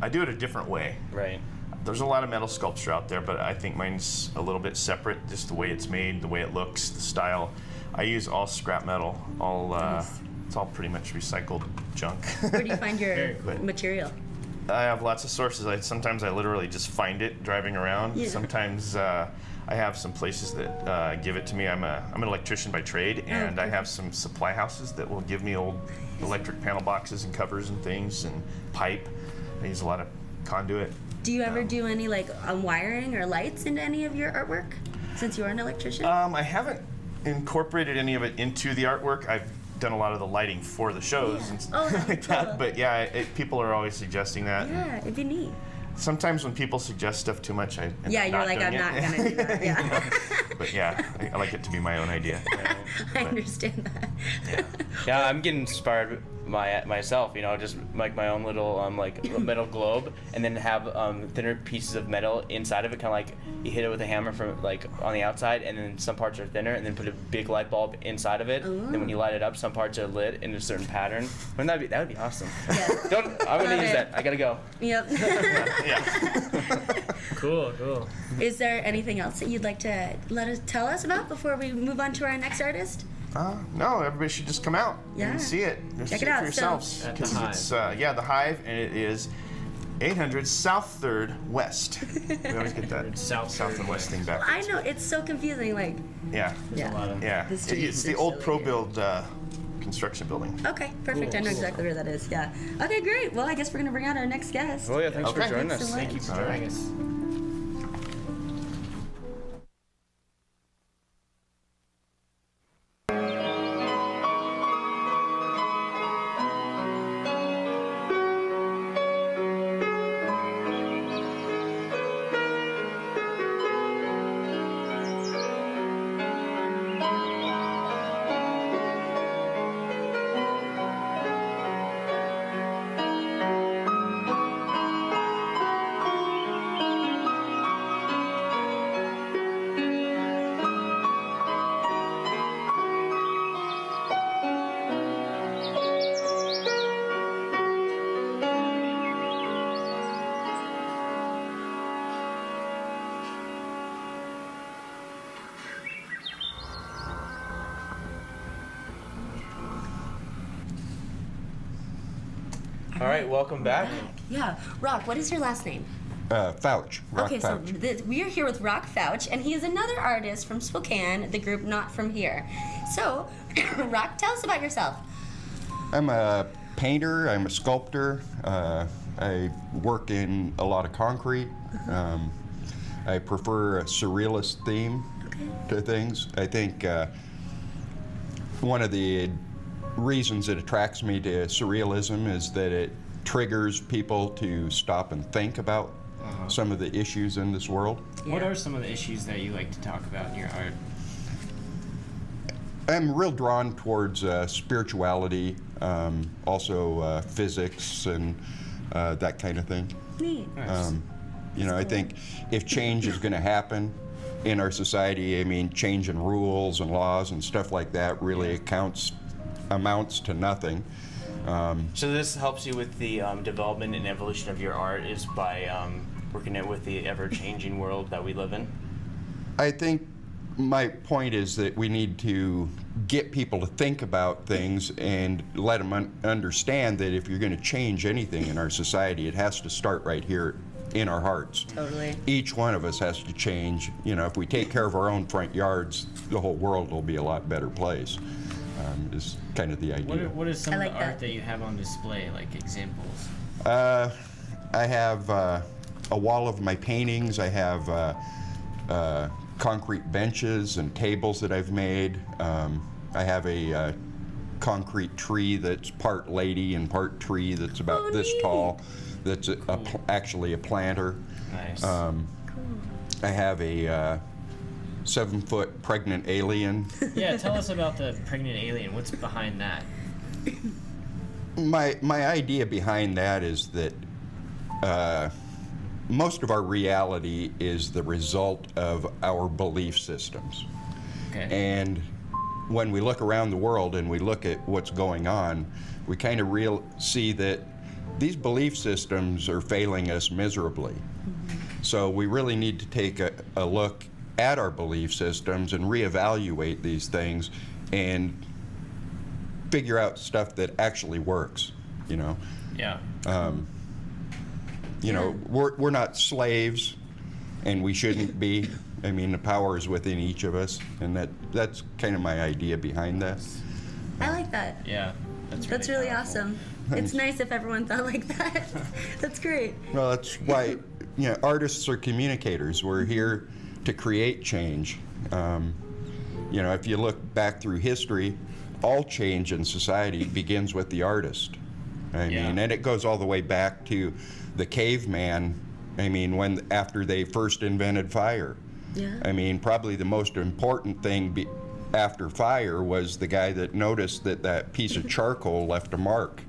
Speaker 13: I do it a different way.
Speaker 1: Right.
Speaker 13: There's a lot of metal sculpture out there, but I think mine's a little bit separate. Just the way it's made, the way it looks, the style. I use all scrap metal. It's all pretty much recycled junk.
Speaker 2: Where do you find your
Speaker 3: Very cool.
Speaker 2: material?
Speaker 13: I have lots of sources. Sometimes I literally just find it driving around.
Speaker 2: Yeah.
Speaker 13: Sometimes I have some places that give it to me. I'm an electrician by trade, and I have some supply houses that will give me old electric panel boxes and covers and things and pipe. I use a lot of conduit.
Speaker 2: Do you ever do any wiring or lights into any of your artwork? since you are an electrician?
Speaker 13: I haven't incorporated any of it into the artwork. I've done a lot of the lighting for the shows and stuff like that. But yeah, people are always suggesting that.
Speaker 2: Yeah, it'd be neat.
Speaker 13: Sometimes when people suggest stuff too much, I end up
Speaker 2: You're
Speaker 13: not
Speaker 2: like,
Speaker 13: doing
Speaker 2: I'm
Speaker 13: it.
Speaker 2: not gonna do that. Yeah.
Speaker 13: But yeah, I like it to be my own idea.
Speaker 2: I understand that.
Speaker 1: Yeah, I'm getting inspired myself, just make my own little metal globe, and then have thinner pieces of metal inside of it, kind of like you hit it with a hammer from on the outside, and then some parts are thinner, and then put a big light bulb inside of it. Then when you light it up, some parts are lit in a certain pattern. Wouldn't that would be awesome?
Speaker 2: Yeah.
Speaker 1: I'm gonna use that. I gotta go.
Speaker 2: Yep.
Speaker 3: Cool.
Speaker 2: Is there anything else that you'd like to tell us about before we move on to our next artist?
Speaker 13: No, everybody should just come out and see it.
Speaker 2: Check
Speaker 13: see
Speaker 2: it out
Speaker 13: for yourselves.
Speaker 3: At the Hive.
Speaker 13: It's the Hive, and it is 800 South 3rd West. We always get that South and West thing back.
Speaker 2: I know, it's so confusing.
Speaker 13: Yeah.
Speaker 2: The
Speaker 13: It's the old pro-build construction building.
Speaker 2: Okay, perfect. I know exactly where that is. Yeah. Okay, great. Well, I guess we're gonna bring out our next guest.
Speaker 1: Oh yeah, thanks for joining
Speaker 2: Thanks
Speaker 1: us.
Speaker 2: so
Speaker 3: Thank you for joining us.
Speaker 1: All right, welcome back.
Speaker 2: Yeah. Rock, what is your last name?
Speaker 14: Fouch. Rock
Speaker 2: Okay,
Speaker 14: Fouch.
Speaker 2: so we are here with Rock Fouch, and he is another artist from Spokane, the group Not From Here. So, Rock, tell us about yourself.
Speaker 14: I'm a painter. I'm a sculptor. I work in a lot of concrete. I prefer a surrealist theme to things. I think one of the reasons it attracts me to surrealism is that it triggers people to stop and think about some of the issues in this world.
Speaker 3: What are some of the issues that you like to talk about in your art?
Speaker 14: I'm real drawn towards spirituality, also physics and that kind of thing.
Speaker 2: Neat.
Speaker 14: I think if change is going to happen in our society, I mean, change in rules and laws and stuff like that really amounts to nothing.
Speaker 1: So this helps you with the development and evolution of your art is by working it with the ever-changing world that we live in?
Speaker 14: I think my point is that we need to get people to think about things and let them understand that if you're going to change anything in our society, it has to start right here in our hearts.
Speaker 2: Totally.
Speaker 14: Each one of us has to change. If we take care of our own front yards, the whole world will be a lot better place. Is kind of the idea.
Speaker 3: What is some of the art that you have on display, like examples?
Speaker 14: I have a wall of my paintings. I have concrete benches and tables that I've made. I have a concrete tree that's part lady and part tree that's about this tall. That's actually a planter.
Speaker 3: Nice.
Speaker 14: I have a 7-foot pregnant alien.
Speaker 3: Yeah, tell us about the pregnant alien. What's behind that?
Speaker 14: My idea behind that is that most of our reality is the result of our belief systems.
Speaker 3: Okay.
Speaker 14: And when we look around the world and we look at what's going on, we kind of see that these belief systems are failing us miserably. So we really need to take a look at our belief systems and reevaluate these things and figure out stuff that actually works,
Speaker 3: Yeah.
Speaker 14: We're not slaves, and we shouldn't be. I mean, the power is within each of us, and that's kind of my idea behind that.
Speaker 2: I like that.
Speaker 3: Yeah.
Speaker 2: That's really awesome. It's nice if everyone thought like that. That's great.
Speaker 14: Well, that's why, artists are communicators. We're here to create change. You know, if you look back through history, all change in society begins with the artist. I mean, and it goes all the way back to the caveman. I mean, after they first invented fire.
Speaker 2: Yeah.
Speaker 14: I mean, probably the most important thing after fire was the guy that noticed that piece of charcoal left a mark.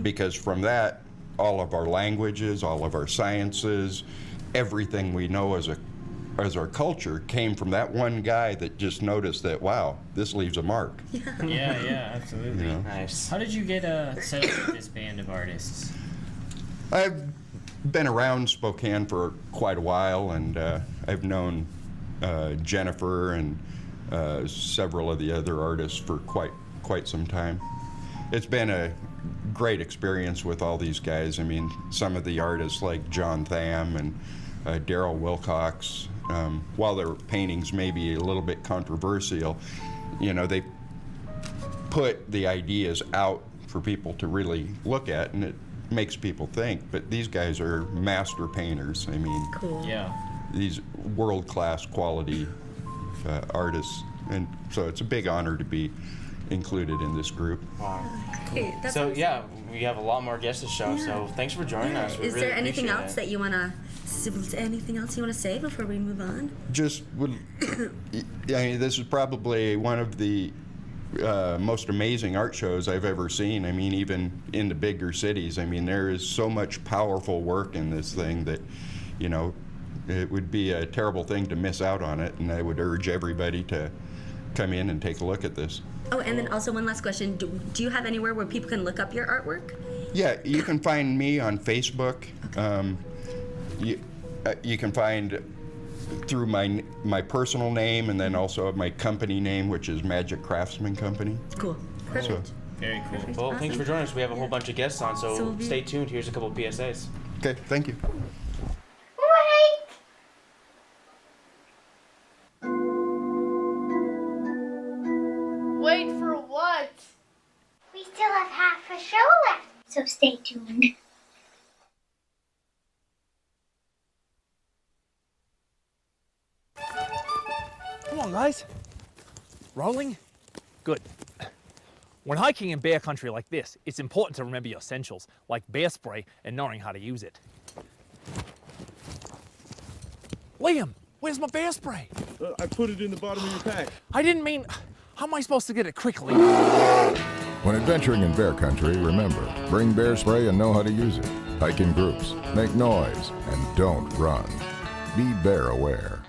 Speaker 14: Because from that, all of our languages, all of our sciences, everything we know as our culture came from that one guy that just noticed that, wow, this leaves a mark.
Speaker 3: Yeah, absolutely.
Speaker 14: You know?
Speaker 3: Nice. How did you get set up with this band of artists?
Speaker 14: I've been around Spokane for quite a while, and I've known Jennifer and several of the other artists for quite some time. It's been a great experience with all these guys. I mean, some of the artists like John Tham and Daryl Wilcox, while their paintings may be a little bit controversial, you know, they put the ideas out for people to really look at, and it makes people think. But these guys are master painters. I mean,
Speaker 2: cool.
Speaker 3: Yeah.
Speaker 14: These world-class quality artists, and so it's a big honor to be included in this group.
Speaker 1: Wow.
Speaker 2: Cool.
Speaker 1: So yeah, we have a lot more guests to show.
Speaker 2: Yeah.
Speaker 1: So thanks for joining us. We
Speaker 2: Is
Speaker 1: really
Speaker 2: there anything
Speaker 1: appreciate
Speaker 2: else
Speaker 1: it.
Speaker 2: that you wanna? Anything else you wanna say before we move on?
Speaker 14: Just would, I mean, this is probably one of the most amazing art shows I've ever seen. I mean, even in the bigger cities. I mean, there is so much powerful work in this thing that, you know, it would be a terrible thing to miss out on it, and I would urge everybody to come in and take a look at this.
Speaker 2: Oh, and then also one last question. Do you have anywhere where people can look up your artwork?
Speaker 14: Yeah, you can find me on Facebook. You can find through my personal name, and then also my company name, which is Magic Craftsman Company.
Speaker 2: Cool. Perfect.
Speaker 3: Very cool.
Speaker 1: Well,
Speaker 2: Awesome.
Speaker 1: thanks for joining us. We have a whole bunch of guests on, so
Speaker 2: So we'll be-
Speaker 1: stay tuned. Here's a couple of PSAs.
Speaker 14: Okay, thank you.
Speaker 15: Wait for what?
Speaker 16: We still have half a show left, so stay tuned.
Speaker 17: Come on, guys. Rolling? Good. When hiking in bear country like this, it's important to remember your essentials, like bear spray and knowing how to use it. Liam, where's my bear spray?
Speaker 18: I put it in the bottom of your pack.
Speaker 17: I didn't mean... How am I supposed to get it quickly?
Speaker 19: When adventuring in bear country, remember, bring bear spray and know how to use it. Hike in groups, make noise, and don't run. Be bear aware.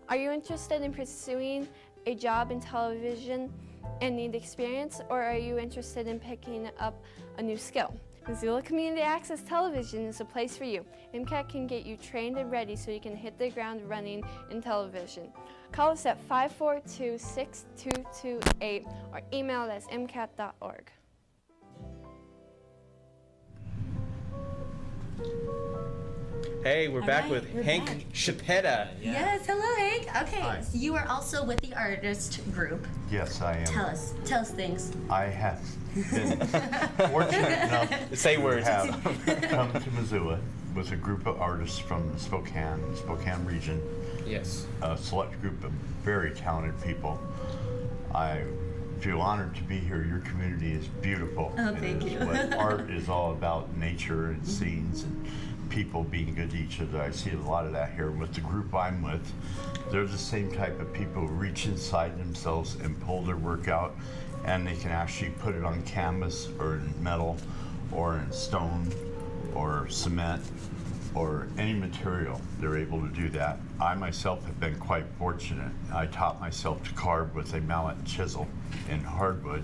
Speaker 15: Are you interested in pursuing a job in television and need experience, or are you interested in picking up a new skill? Missoula Community Access Television is a place for you. MCAT can get you trained and ready so you can hit the ground running in television. Call us at 542-6228 or email us at mcat.org.
Speaker 1: Hey, we're back
Speaker 2: right,
Speaker 1: with
Speaker 2: we're
Speaker 1: Hank
Speaker 2: back.
Speaker 1: Chapetta.
Speaker 2: Yes. Hello, Hank. Okay.
Speaker 20: Hi.
Speaker 2: So you are also with the artist group.
Speaker 20: Yes, I am.
Speaker 2: Tell us things.
Speaker 20: I have been fortunate enough
Speaker 1: Say words.
Speaker 20: to have come to Missoula with a group of artists from the Spokane region.
Speaker 1: Yes.
Speaker 20: A select group of very talented people. I feel honored to be here. Your community is beautiful.
Speaker 2: Oh, thank you.
Speaker 20: What art is all about, nature and scenes and people being good to each other. I see a lot of that here. With the group I'm with, they're the same type of people who reach inside themselves and pull their work out, and they can actually put it on canvas or in metal or in stone or cement or any material. They're able to do that. I myself have been quite fortunate. I taught myself to carve with a mallet and chisel in hardwood,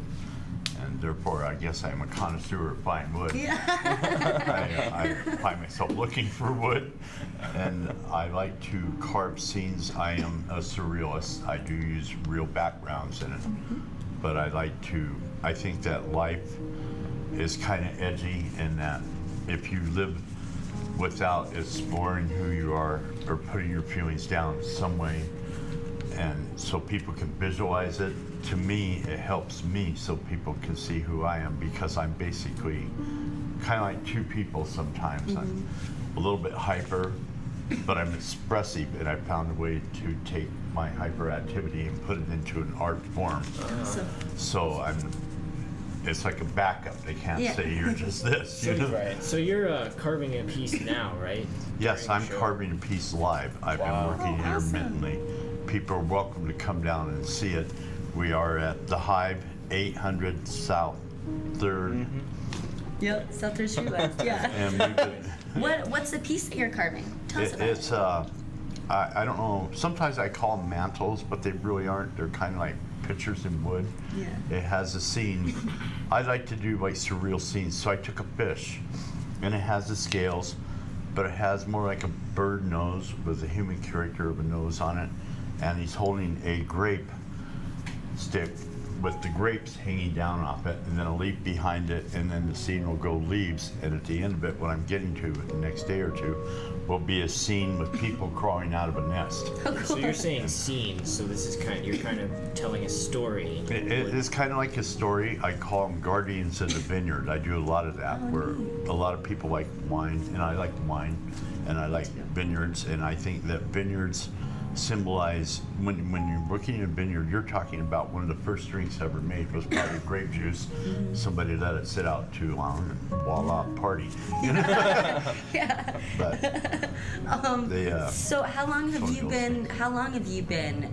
Speaker 20: and therefore I guess I'm a connoisseur of fine wood. I find myself looking for wood, and I like to carve scenes. I am a surrealist. I do use real backgrounds in it, but I think that life is kind of edgy in that if you live without exploring who you are or putting your feelings down some way, and so people can visualize it. To me, it helps me so people can see who I am, because I'm basically kind of like two people sometimes. I'm a little bit hyper but I'm expressive, and I found a way to take my hyperactivity and put it into an art form. So it's like a backup. They can't say you're just this.
Speaker 3: So, right. So you're carving a piece now, right?
Speaker 20: Yes, I'm carving a piece live. I've been working intermittently. People are welcome to come down and see it. We are at the Hive, 800 South 3rd.
Speaker 2: Yep, South 3rd Street West. Yeah.
Speaker 20: And we've been,
Speaker 2: What's the piece that you're carving? Tell us about it.
Speaker 20: it's I don't know. Sometimes I call them mantles, but they really aren't. They're kind of like pictures in wood.
Speaker 2: Yeah.
Speaker 20: It has a scene. I like to do like surreal scenes. So I took a fish, and it has the scales, but it has more like a bird nose with a human character of a nose on it, and he's holding a grape stick with the grapes hanging down off it, and then a leaf behind it, and then the scene will go leaves, and at the end of it, what I'm getting to the next day or two, will be a scene with people crawling out of a nest.
Speaker 3: So you're saying scenes, so this is you're kind of telling a story.
Speaker 20: It is kind of like a story. I call them guardians of the vineyard. I do a lot of that, where a lot of people like wine, and I like wine, and I like vineyards, and I think that vineyards symbolize, when you're looking at a vineyard, you're talking about one of the first drinks ever made was probably grape juice. Somebody let it sit out too long, and voila, party.
Speaker 2: Yeah.
Speaker 20: But
Speaker 2: so how long have you been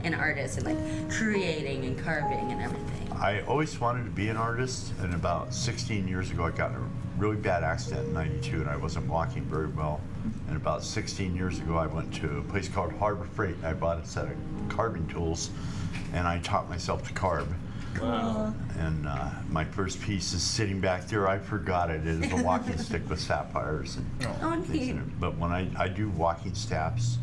Speaker 2: an artist and like creating and carving and everything?
Speaker 20: I always wanted to be an artist, and about 16 years ago I got in a really bad accident in '92, and I wasn't walking very well. And about 16 years ago I went to a place called Harbor Freight, and I bought a set of carving tools, and I taught myself to carve.
Speaker 2: Wow.
Speaker 20: And my first piece is sitting back there. I forgot it. It is a walking stick with sapphires. And things in it. But when I do walking staffs,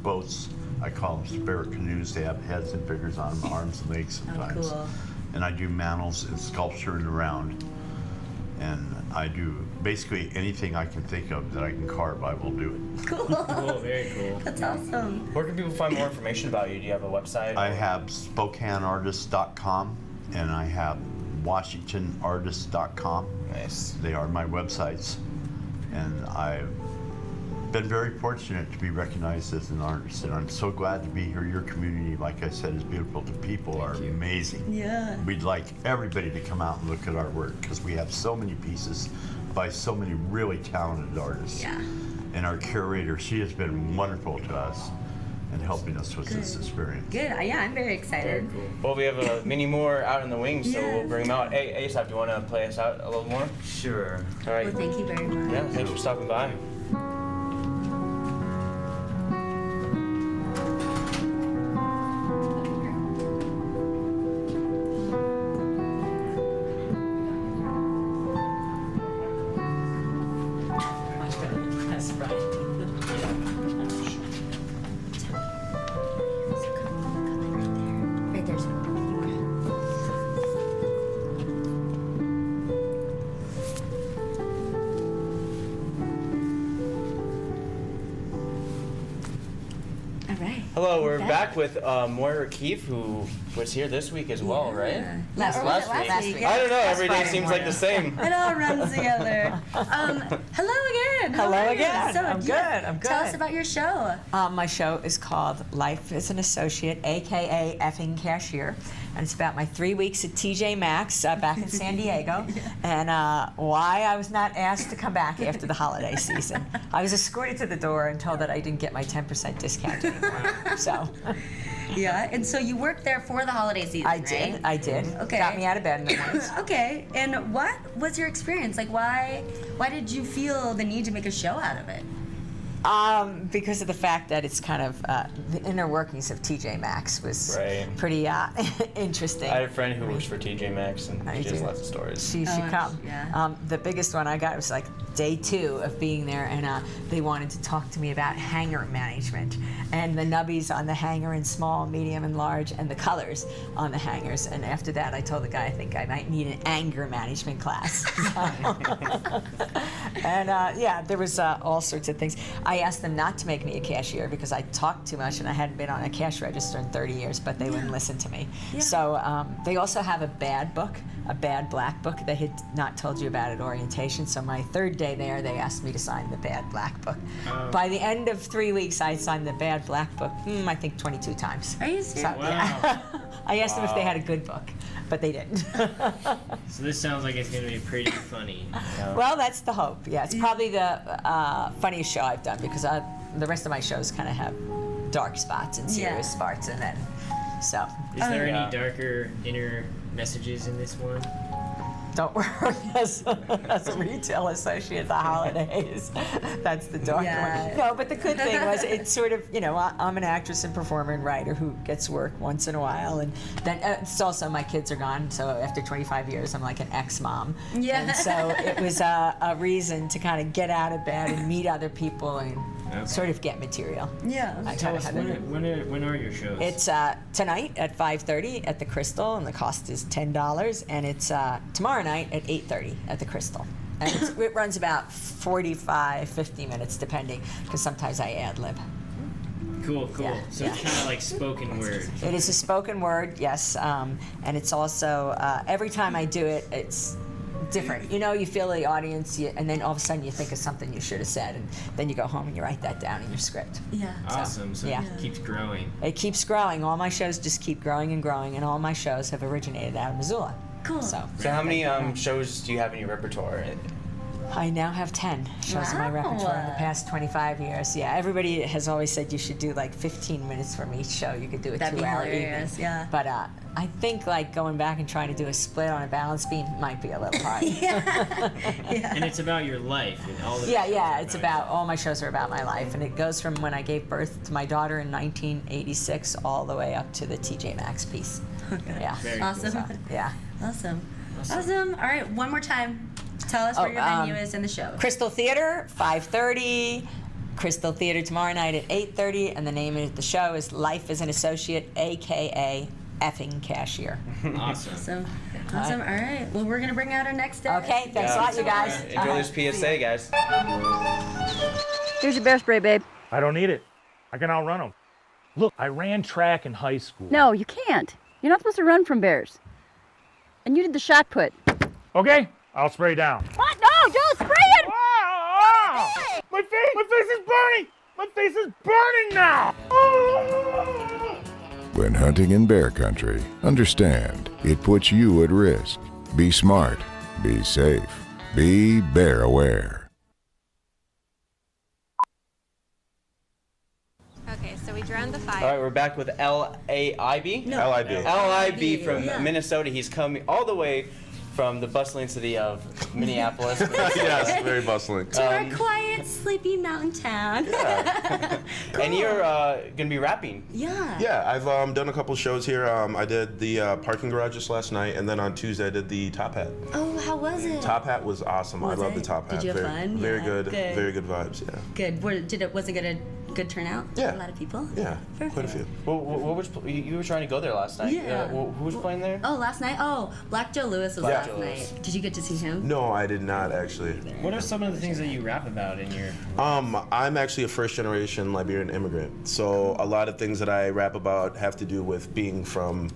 Speaker 20: boats, I call them spirit canoes. They have heads and figures on them, arms and legs sometimes.
Speaker 2: Cool.
Speaker 20: And I do mantles and sculpture and around. And I do basically anything I can think of that I can carve, I will do it.
Speaker 2: Cool.
Speaker 3: Cool, very cool.
Speaker 2: That's awesome.
Speaker 1: Where can people find more information about you? Do you have a website?
Speaker 20: I have SpokaneArtist.com, and I have WashingtonArtist.com.
Speaker 1: Nice.
Speaker 20: They are my websites, and I've been very fortunate to be recognized as an artist, and I'm so glad to be here. Your community, like I said, is beautiful. The people are amazing.
Speaker 2: Yeah.
Speaker 20: We'd like everybody to come out and look at our work, because we have so many pieces by so many really talented artists.
Speaker 2: Yeah.
Speaker 20: And our curator, she has been wonderful to us and helping us with this experience.
Speaker 2: Good. Yeah, I'm very excited.
Speaker 1: Very cool. Well, we have many more out in the wings, so
Speaker 2: Yeah.
Speaker 1: we'll bring them out. Hey, Asaph, do you want to play us out a little more?
Speaker 4: Sure.
Speaker 1: All right.
Speaker 2: Well, thank you very much.
Speaker 1: Yeah, thanks for stopping by.
Speaker 4: That's right.
Speaker 2: Right there's All right.
Speaker 1: Hello, we're back with Moire Keif, who was here this week as well, right?
Speaker 2: Last week.
Speaker 1: I don't know. Every day seems like the same.
Speaker 2: It all runs together. Hello again. How
Speaker 21: Hello
Speaker 2: are you?
Speaker 21: again.
Speaker 2: So,
Speaker 21: I'm good. I'm good.
Speaker 2: Tell us about your show.
Speaker 21: My show is called Life as an Associate, aka Effing Cashier, and it's about my 3 weeks at TJ Maxx back in San Diego, and why I was not asked to come back after the holiday season. I was escorted to the door and told that I didn't get my 10% discount anymore. So.
Speaker 2: Yeah, and so you worked there for the holiday season,
Speaker 21: I did.
Speaker 2: right?
Speaker 21: I did.
Speaker 2: Okay.
Speaker 21: Got me out of bed in the mornings.
Speaker 2: Okay, and what was your experience? Like, why did you feel the need to make a show out of it?
Speaker 21: Because of the fact that it's kind of the inner workings of TJ Maxx was pretty interesting.
Speaker 1: I had a friend who works for TJ Maxx, and she has lots of stories.
Speaker 21: She should come.
Speaker 2: Yeah.
Speaker 21: The biggest one I got was like day 2 of being there, and they wanted to talk to me about hanger management and the nubbies on the hanger in small, medium, and large, and the colors on the hangers. And after that, I told the guy I think I might need an anger management class. And yeah, there was all sorts of things. I asked them not to make me a cashier because I talked too much and I hadn't been on a cash register in 30 years, but they wouldn't listen to me.
Speaker 2: Yeah.
Speaker 21: So they also have a bad book a bad black book they had not told you about at orientation. So my third day there, they asked me to sign the bad black book. By the end of 3 weeks, I signed the bad black book, I think 22 times.
Speaker 2: Are you serious?
Speaker 21: So, yeah. I asked them if they had a good book, but they didn't.
Speaker 3: So this sounds like it's going to be pretty funny.
Speaker 21: Well, that's the hope. Yeah, it's probably the funniest show I've done because the rest of my shows kind of have dark spots and serious parts in it. So.
Speaker 3: Is there any darker inner messages in this one?
Speaker 21: Don't worry, as a retail associate, the holidays, that's the dark one. No, but the good thing was it's sort of, I'm an actress and performer and writer who gets work once in a while. And then it's also my kids are gone, so after 25 years, I'm like an ex-mom.
Speaker 2: Yeah.
Speaker 21: And so it was a reason to kind of get out of bed and meet other people and sort of get material.
Speaker 2: Yeah.
Speaker 3: Tell us, when are your shows?
Speaker 21: It's tonight at 5:30 at the Crystal, and the cost is $10. And it's tomorrow night at 8:30 at the Crystal. And it runs about 45, 50 minutes, depending, because sometimes I ad-lib.
Speaker 3: Cool.
Speaker 21: Yeah,
Speaker 3: So it's kind of like spoken word.
Speaker 21: It is a spoken word, yes. And it's also, every time I do it, it's different. You feel the audience, and then all of a sudden you think of something you should have said, and then you go home and you write that down in your script.
Speaker 2: Yeah.
Speaker 3: Awesome. So it keeps growing.
Speaker 21: It keeps growing. All my shows just keep growing and growing, and all my shows have originated out of Missoula.
Speaker 2: Cool.
Speaker 21: So
Speaker 1: how many shows do you have in your repertoire?
Speaker 21: I now have 10 shows in my repertoire in the past 25 years. Yeah, everybody has always said you should do like 15 minutes from each show. You could do a
Speaker 2: That'd be
Speaker 21: 2-hour
Speaker 2: hilarious,
Speaker 21: evening.
Speaker 2: yeah.
Speaker 21: But I think like going back and trying to do a split on a balance beam might be a little hard.
Speaker 3: And it's about your life. And all the
Speaker 21: It's about, all my shows are about my life. And it goes from when I gave birth to my daughter in 1986 all the way up to the TJ Maxx piece. Yeah.
Speaker 2: Awesome.
Speaker 21: So, yeah.
Speaker 2: Awesome. All right, one more time. Tell us where your venue is in the show.
Speaker 21: Crystal Theater, 5:30. Crystal Theater tomorrow night at 8:30. And the name of the show is Life as an Associate, a.k.a. effing cashier.
Speaker 3: Awesome.
Speaker 2: All right. Well, we're going to bring out our next day.
Speaker 21: Okay, thanks a lot, you guys.
Speaker 1: Enjoy this PSA, guys.
Speaker 5: Here's your bear spray, babe.
Speaker 17: I don't need it. I can outrun them. Look, I ran track in high school.
Speaker 5: No, you can't. You're not supposed to run from bears. And you did the shot put.
Speaker 17: Okay, I'll spray down.
Speaker 5: What? No, don't spray it!
Speaker 17: My face is burning! My face is burning now!
Speaker 19: When hunting in bear country, understand it puts you at risk. Be smart, be safe, be bear aware.
Speaker 22: Okay, so we drowned the fire.
Speaker 1: All right, we're back with L.I.B.
Speaker 22: No.
Speaker 1: L.I.B. L.I.B. from
Speaker 22: Yeah.
Speaker 1: Minnesota. He's coming all the way from the bustling city of Minneapolis.
Speaker 23: Yes, very bustling.
Speaker 2: To our quiet, sleepy mountain town.
Speaker 1: And you're going to be rapping.
Speaker 2: Yeah.
Speaker 23: Yeah, I've done a couple shows here. I did the parking garage just last night, and then on Tuesday I did the Top Hat.
Speaker 2: Oh, how was it?
Speaker 23: Top Hat was awesome.
Speaker 2: Was
Speaker 23: I love
Speaker 2: it?
Speaker 23: the Top Hat.
Speaker 2: Did you have
Speaker 23: very,
Speaker 2: fun?
Speaker 23: Very
Speaker 2: Yeah.
Speaker 23: good.
Speaker 2: Good.
Speaker 23: Very good vibes. Yeah.
Speaker 2: Good. Was it a good turnout?
Speaker 23: Yeah.
Speaker 2: A lot of people?
Speaker 23: Yeah.
Speaker 2: Perfect.
Speaker 23: Quite a few.
Speaker 1: Well, what was you were trying to go there last night?
Speaker 2: Yeah.
Speaker 1: Who was playing there?
Speaker 2: Oh, last night? Oh, Black Joe Lewis was
Speaker 1: Black
Speaker 2: last
Speaker 1: Joe Lewis.
Speaker 2: night. Did you get to see him?
Speaker 23: No, I did not actually.
Speaker 3: What are some of the things that you rap about in your?
Speaker 23: I'm actually a first-generation Liberian immigrant, so a lot of things that I rap about have to do with being from,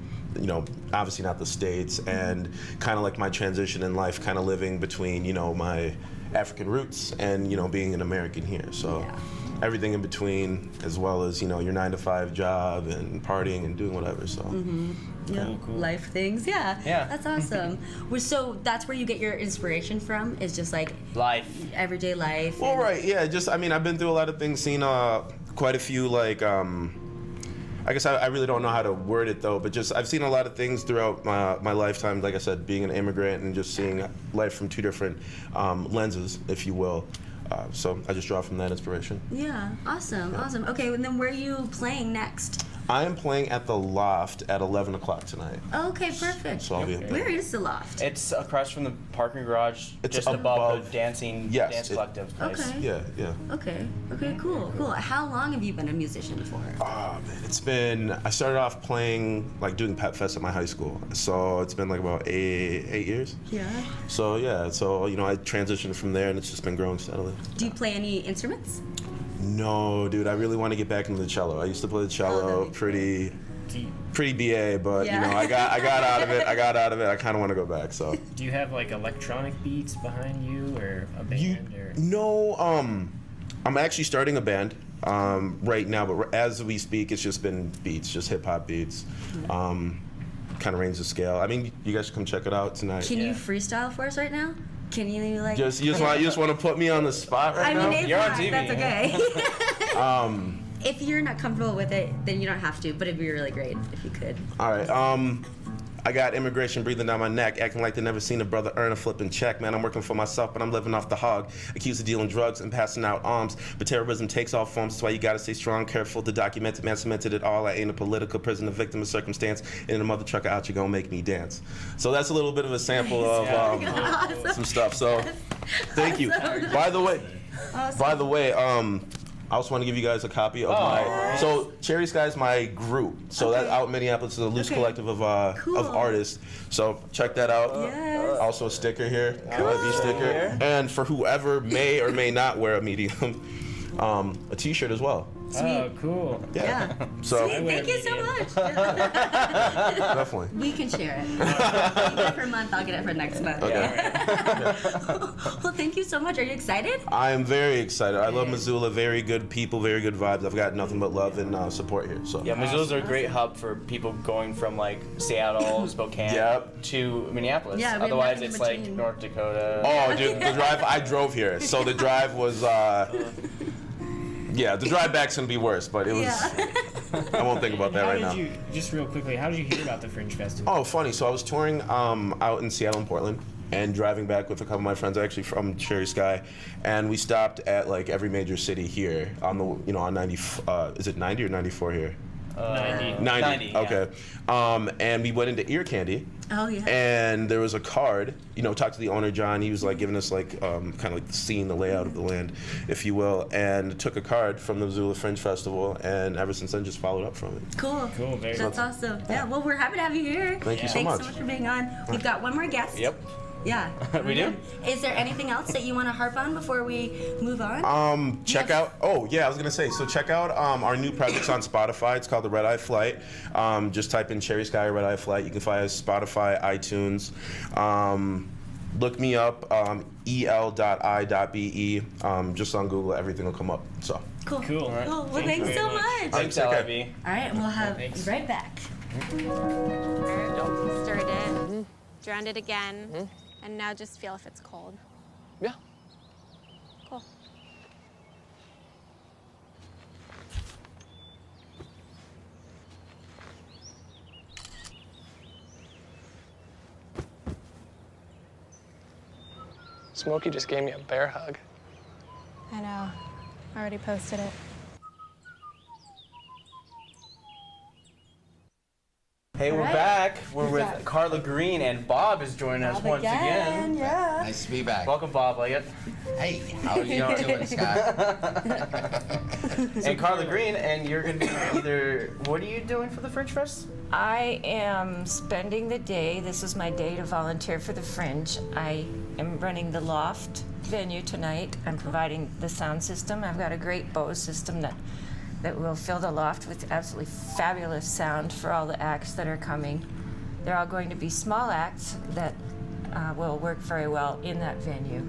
Speaker 23: obviously not the States, and kind of like my transition in life, kind of living between, my African roots and, being an American here. So everything in between, as well as, your 9-to-5 job and partying and doing whatever. So.
Speaker 2: Mm-hmm. Yeah.
Speaker 23: Cool.
Speaker 2: Life things. Yeah.
Speaker 23: Yeah.
Speaker 2: That's awesome. So that's where you get your inspiration from? Is just like
Speaker 1: life,
Speaker 2: everyday life.
Speaker 23: Well, right, yeah. Just, I've been through a lot of things, seen quite a few, like, I guess I really don't know how to word it though, but just I've seen a lot of things throughout my lifetime, like I said, being an immigrant and just seeing life from two different lenses, if you will. So I just draw from that inspiration.
Speaker 2: Yeah. Awesome. Awesome. Okay. And then where are you playing next?
Speaker 23: I am playing at the Loft at 11 o'clock tonight.
Speaker 2: Okay. Perfect.
Speaker 23: So I'll be
Speaker 2: Where is the Loft?
Speaker 1: It's across from the parking garage,
Speaker 23: It's
Speaker 1: just above the
Speaker 23: Yes,
Speaker 1: dance collective place.
Speaker 2: Okay.
Speaker 23: Yeah.
Speaker 2: Okay. Okay. Cool. Cool. How long have you been a musician for?
Speaker 23: Oh man, I started off playing, like doing Pep Fest at my high school. So it's been like about eight years.
Speaker 2: Yeah.
Speaker 23: So yeah, I transitioned from there and it's just been growing steadily.
Speaker 2: Do you play any instruments?
Speaker 23: No, dude, I really want to get back into the cello. I used to play the cello pretty pretty BA, but
Speaker 3: Yeah.
Speaker 23: I got out of it. I kind of want to go back. So.
Speaker 3: Do you have like electronic beats behind you, or a band, or?
Speaker 23: No, I'm actually starting a band right now, but as we speak, it's just been beats, just hip hop beats. Kind of range the scale. I mean, you guys should come check it out tonight.
Speaker 2: Can you freestyle for us right now? Can you like?
Speaker 23: You just want to put me on the spot right now?
Speaker 2: I mean, if
Speaker 23: You're on
Speaker 2: not,
Speaker 23: TV.
Speaker 2: that's okay.
Speaker 23: Um,
Speaker 2: If you're not comfortable with it, then you don't have to. But it'd be really great if you could.
Speaker 23: all right. I got immigration breathing down my neck, acting like they never seen a brother earn a flipping check. Man, I'm working for myself, but I'm living off the hog. Accused of dealing drugs and passing out arms. But terrorism takes all forms. That's why you gotta stay strong, careful to document it. Man, cemented it all. I ain't a political prisoner, victim of circumstance. And in a mother trucker out, you gonna make me dance. So that's a little bit of a sample of some stuff. So thank you. By the way, I also want to give you guys a copy of my. So Cherry Sky is my group. So that out in Minneapolis is a loose collective of artists. So check that out.
Speaker 2: Yes.
Speaker 23: Also a sticker here, L.I.B sticker, and for whoever may or may not wear a medium, a T-shirt as well.
Speaker 3: Oh, cool.
Speaker 23: Yeah. So
Speaker 2: Sweet. Thank you so much.
Speaker 23: definitely.
Speaker 2: We can share it. You get it for a month. I'll get it for next month.
Speaker 23: Okay.
Speaker 2: Well, thank you so much. Are you excited?
Speaker 23: I am very excited. I love Missoula. Very good people, very good vibes. I've got nothing but love and support here. So
Speaker 1: Yeah, Missoula's a great hub for people going from like Seattle, Spokane to Minneapolis.
Speaker 2: Yeah, we have
Speaker 1: Otherwise,
Speaker 2: nothing
Speaker 1: it's
Speaker 2: in
Speaker 1: like
Speaker 2: between.
Speaker 1: North Dakota.
Speaker 23: Oh, dude, the drive. I drove here, so the drive was. Yeah, the drive back's gonna be worse, but it was. I won't think about that right now.
Speaker 3: Just real quickly, how did you hear about the Fringe Festival?
Speaker 23: Oh, funny. So I was touring out in Seattle and Portland, and driving back with a couple of my friends, actually from Cherry Sky, and we stopped at like every major city here on the on 90. Is it 90 or 94 here?
Speaker 3: 90.
Speaker 23: 90.
Speaker 1: yeah.
Speaker 23: Okay. And we went into Ear Candy.
Speaker 2: Oh yeah.
Speaker 23: And there was a card, talked to the owner, John. He was like giving us like kind of like the scene, the layout of the land, if you will, and took a card from the Missoula Fringe Festival, and ever since then just followed up from it.
Speaker 2: Cool.
Speaker 3: Cool. Very
Speaker 2: That's awesome. Yeah. Well, we're happy to have you here.
Speaker 23: Thank you so
Speaker 2: Thanks
Speaker 23: much.
Speaker 2: so much for being on. We've got one more guest.
Speaker 1: Yep.
Speaker 2: Yeah.
Speaker 1: We do?
Speaker 2: Is there anything else that you want to harp on before we move on?
Speaker 23: Check out. Oh yeah, I was gonna say. So check out our new project's on Spotify. It's called The Red Eye Flight. Just type in Cherry Sky or Red Eye Flight. You can find us Spotify, iTunes. Look me up. el.i.be. Just on Google, everything will come up. So.
Speaker 2: Cool.
Speaker 3: Cool.
Speaker 2: Well, thanks so much.
Speaker 1: Thanks,
Speaker 23: Okay.
Speaker 1: L.I.B.
Speaker 2: All right, and we'll have you right back.
Speaker 22: Stirred it, drowned it again, and now just feel if it's cold.
Speaker 6: Yeah.
Speaker 22: Cool.
Speaker 6: Smokey just gave me a bear hug.
Speaker 22: I know. I already posted it.
Speaker 1: Hey, we're back. We're with Carla Green, and Bob is joining us once again.
Speaker 2: Yeah.
Speaker 7: Nice to be back.
Speaker 1: Welcome, Bob Leggit.
Speaker 7: Hey, how are you doing, Scott?
Speaker 1: And Carla Green, and you're going to be either. What are you doing for the Fringe Fest?
Speaker 9: I am spending the day. This is my day to volunteer for the Fringe. I am running the Loft venue tonight. I'm providing the sound system. I've got a great Bose system that will fill the Loft with absolutely fabulous sound for all the acts that are coming. They're all going to be small acts that will work very well in that venue.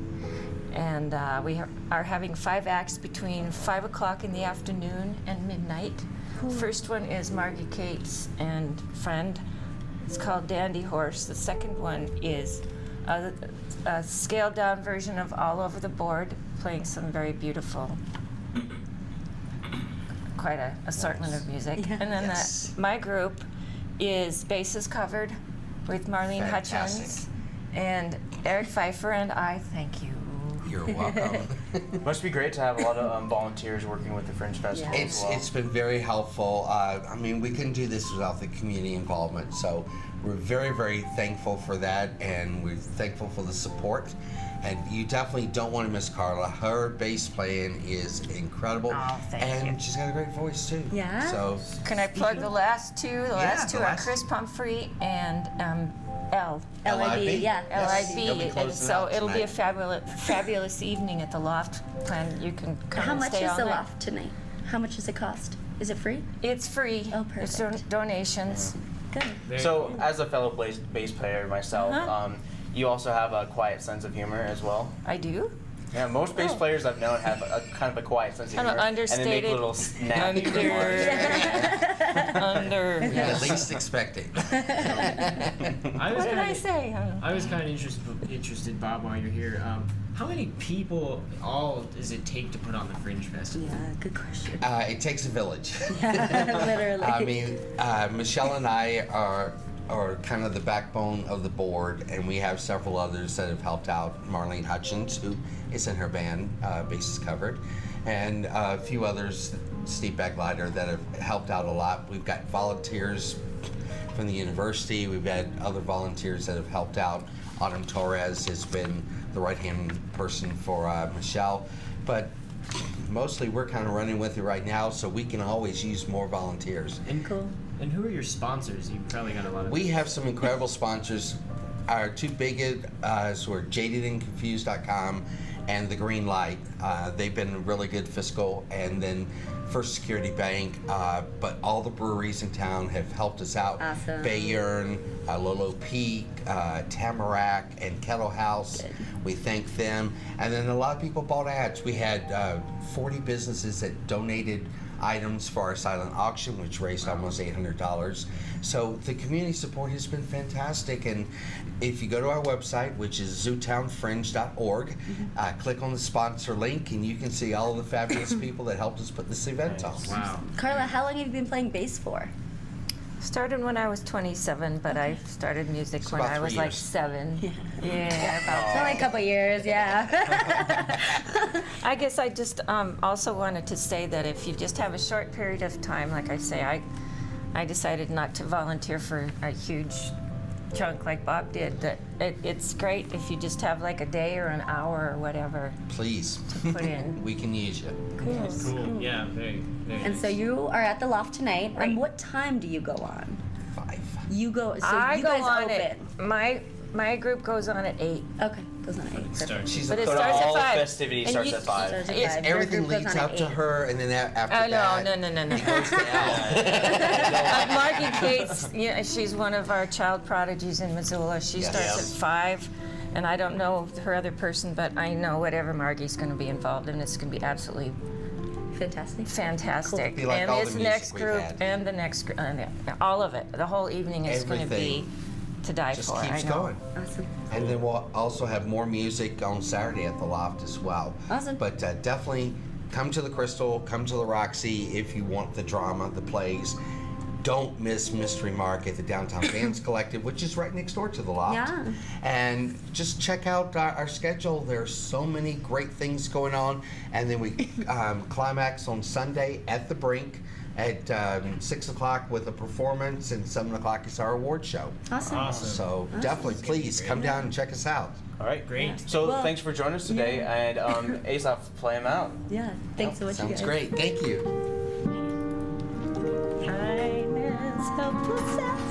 Speaker 9: And we are having 5 acts between 5 o'clock in the afternoon and midnight. Cool. First one is Moire Keif and friend. It's called Dandy Horse. The second one is a scaled down version of All Over the Board, playing some very beautiful, quite an assortment of music.
Speaker 2: Yeah.
Speaker 9: And then my group is Bases Covered with Marlene
Speaker 7: Fantastic.
Speaker 9: Hutchins and Eric Pfeiffer and I. Thank you.
Speaker 7: You're welcome.
Speaker 1: Must be great to have a lot of volunteers working with the Fringe Festival as well.
Speaker 7: It's been very helpful. I mean, we couldn't do this without the community involvement, so we're very, very thankful for that, and we're thankful for the support. And you definitely don't want to miss Carla. Her bass playing is incredible.
Speaker 9: Oh, thank
Speaker 7: and
Speaker 9: you.
Speaker 7: she's got a great voice too.
Speaker 2: Yeah?
Speaker 7: So
Speaker 9: Can I plug the last two? The last two
Speaker 7: the
Speaker 9: are
Speaker 7: last-
Speaker 9: Chris Pumphrey and
Speaker 2: L.I.B. Yeah.
Speaker 7: Yes,
Speaker 9: L.I.B.
Speaker 7: you'll be
Speaker 9: And
Speaker 7: closing
Speaker 9: so
Speaker 7: out
Speaker 9: it'll be a
Speaker 7: tonight.
Speaker 9: fabulous evening at the Loft. Plan you can come
Speaker 2: How
Speaker 9: and
Speaker 2: much
Speaker 9: stay
Speaker 2: is
Speaker 9: all
Speaker 2: the
Speaker 9: night.
Speaker 2: Loft tonight? How much does it cost? Is it free?
Speaker 9: It's free.
Speaker 2: Oh,
Speaker 9: It's
Speaker 2: perfect.
Speaker 9: donations.
Speaker 2: Good.
Speaker 1: So, as a fellow bass player myself, you also have a quiet sense of humor as well.
Speaker 9: I do?
Speaker 1: Yeah, most bass players I've known have a kind of a quiet sense of
Speaker 9: Kind of
Speaker 1: humor.
Speaker 9: understated.
Speaker 1: And they make little snappy remarks.
Speaker 9: Under.
Speaker 7: The least expected.
Speaker 3: What
Speaker 9: did I say?
Speaker 3: I was kind of interested, Bob, while you're here. How many people all does it take to put on the Fringe Festival?
Speaker 2: Yeah, good question.
Speaker 7: It takes a village.
Speaker 2: Literally.
Speaker 7: I mean, Michelle and I are kind of the backbone of the board, and we have several others that have helped out. Marlene Hutchins, who is in her band, Bases Covered, and a few others, Steve Baglider, that have helped out a lot. We've got volunteers from the university. We've had other volunteers that have helped out. Autumn Torres has been the right-hand person for Michelle, but mostly we're kind of running with it right now, so we can always use more volunteers.
Speaker 2: Cool.
Speaker 3: And who are your sponsors? You've probably got a lot of.
Speaker 7: We have some incredible sponsors. Our two biggest are jadedandconfused.com and The Green Light. They've been really good fiscal, and then First Security Bank, but all the breweries in town have helped us out.
Speaker 2: Awesome.
Speaker 7: Bayern, Lolo Peak, Tamarack, and Kettle House.
Speaker 2: Good.
Speaker 7: We thank them. And then a lot of people bought ads. We had 40 businesses that donated items for our silent auction, which raised almost $800. So the community support has been fantastic. And if you go to our website, which is zootownfringe.org, click on the sponsor link, and you can see all of the fabulous people that helped us put this event on.
Speaker 3: Wow.
Speaker 2: Carla, how long have you been playing bass for?
Speaker 9: Started when I was 27, but I started music
Speaker 7: It's
Speaker 9: when
Speaker 7: about
Speaker 9: I
Speaker 7: 3
Speaker 9: was like
Speaker 7: years.
Speaker 9: 7. Yeah, about
Speaker 2: It's only a couple years, yeah.
Speaker 9: I guess I just also wanted to say that if you just have a short period of time, like I say, I decided not to volunteer for a huge chunk like Bob did. That it's great if you just have like a day or an hour or whatever
Speaker 7: Please.
Speaker 9: to put in.
Speaker 7: We can use you.
Speaker 3: Cool. Yeah, very, very
Speaker 2: And
Speaker 3: nice.
Speaker 2: so you are at the Loft tonight. And what time do you go on?
Speaker 7: 5.
Speaker 2: You go. So
Speaker 9: I
Speaker 2: you
Speaker 9: go
Speaker 2: guys
Speaker 9: on
Speaker 2: open.
Speaker 9: at my group goes on at 8.
Speaker 2: Okay, goes on at 8. Perfect.
Speaker 7: She's
Speaker 9: But it
Speaker 1: So
Speaker 9: starts
Speaker 1: all
Speaker 9: at 5.
Speaker 1: festivity
Speaker 9: And
Speaker 1: starts
Speaker 9: you-
Speaker 1: at 5.
Speaker 2: Starts at
Speaker 9: It's
Speaker 2: 5. Your
Speaker 7: Everything
Speaker 2: group goes
Speaker 7: leads
Speaker 2: on
Speaker 7: up
Speaker 2: at
Speaker 7: to
Speaker 2: 8.
Speaker 7: her, and then after
Speaker 9: Oh,
Speaker 7: that,
Speaker 9: no.
Speaker 7: it goes to Al.
Speaker 9: Margie Cates, yeah, she's one of our child prodigies in Missoula. She
Speaker 7: Yes.
Speaker 9: starts
Speaker 7: Yes.
Speaker 9: at 5, and I don't know her other person, but I know whatever Margie's going to be involved in, it's going to be absolutely
Speaker 2: Fantastic.
Speaker 9: fantastic.
Speaker 7: Be like
Speaker 9: and
Speaker 7: all the
Speaker 9: this
Speaker 7: music
Speaker 9: next
Speaker 7: we've
Speaker 9: group
Speaker 7: had.
Speaker 9: and the next group, all of it, the whole evening is going to be
Speaker 7: Everything
Speaker 9: to die
Speaker 7: just
Speaker 9: for.
Speaker 7: keeps
Speaker 9: I know.
Speaker 7: going.
Speaker 2: Awesome.
Speaker 7: And then we'll also have more music on Saturday at the Loft as well.
Speaker 2: Awesome.
Speaker 7: But definitely come to the Crystal, come to the Roxy if you want the drama, the plays. Don't miss Mystery Mark at the Downtown Bands Collective, which is right next door to the Loft.
Speaker 2: Yeah.
Speaker 7: And just check out our schedule. There's so many great things going on. And then we climax on Sunday at the Brink at 6 o'clock with a performance, and 7 o'clock is our award show.
Speaker 2: Awesome.
Speaker 7: So definitely, please come down and check us out.
Speaker 1: All right,
Speaker 3: Great.
Speaker 1: So
Speaker 2: Well,
Speaker 1: thanks for joining us today, and Asaph, play him out.
Speaker 2: Yeah. Thanks so much, you
Speaker 7: Sounds
Speaker 2: guys.
Speaker 7: great. Thank you.
Speaker 2: Kindness, helplessness.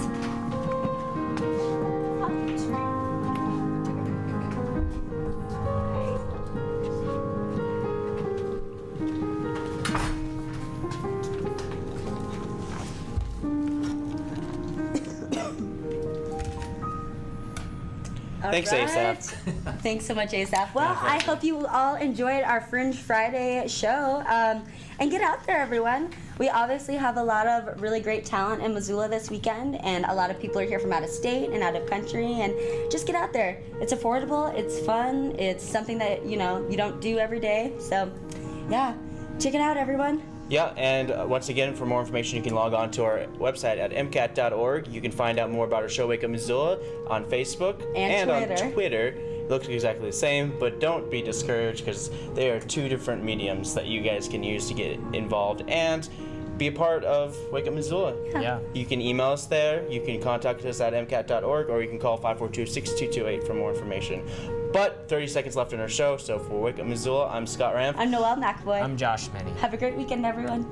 Speaker 1: Thanks,
Speaker 2: All right.
Speaker 1: Asaph.
Speaker 2: Thanks so much, Asaph. Well, I hope you all enjoyed our Fringe Friday show. And get out there, everyone. We obviously have a lot of really great talent in Missoula this weekend, and a lot of people are here from out of state and out of country. And just get out there. It's affordable. It's fun. It's something that you don't do every day. So, yeah, check it out, everyone.
Speaker 1: Yeah, and once again, for more information, you can log on to our website at MCAT.org. You can find out more about our show, Wake Up Missoula, on Facebook
Speaker 2: And
Speaker 1: on
Speaker 2: Twitter.
Speaker 1: Twitter. It looks exactly the same, but don't be discouraged because they are 2 different mediums that you guys can use to get involved and be a part of Wake Up Missoula.
Speaker 3: Yeah.
Speaker 1: You can email us there, you can contact us at MCAT.org, or you can call 542-6228 for more information. But 30 seconds left in our show, so for Wake Up Missoula, I'm Scott Ramp.
Speaker 2: I'm Noelle McAvoy.
Speaker 3: I'm Josh Menny.
Speaker 2: Have a great weekend, everyone.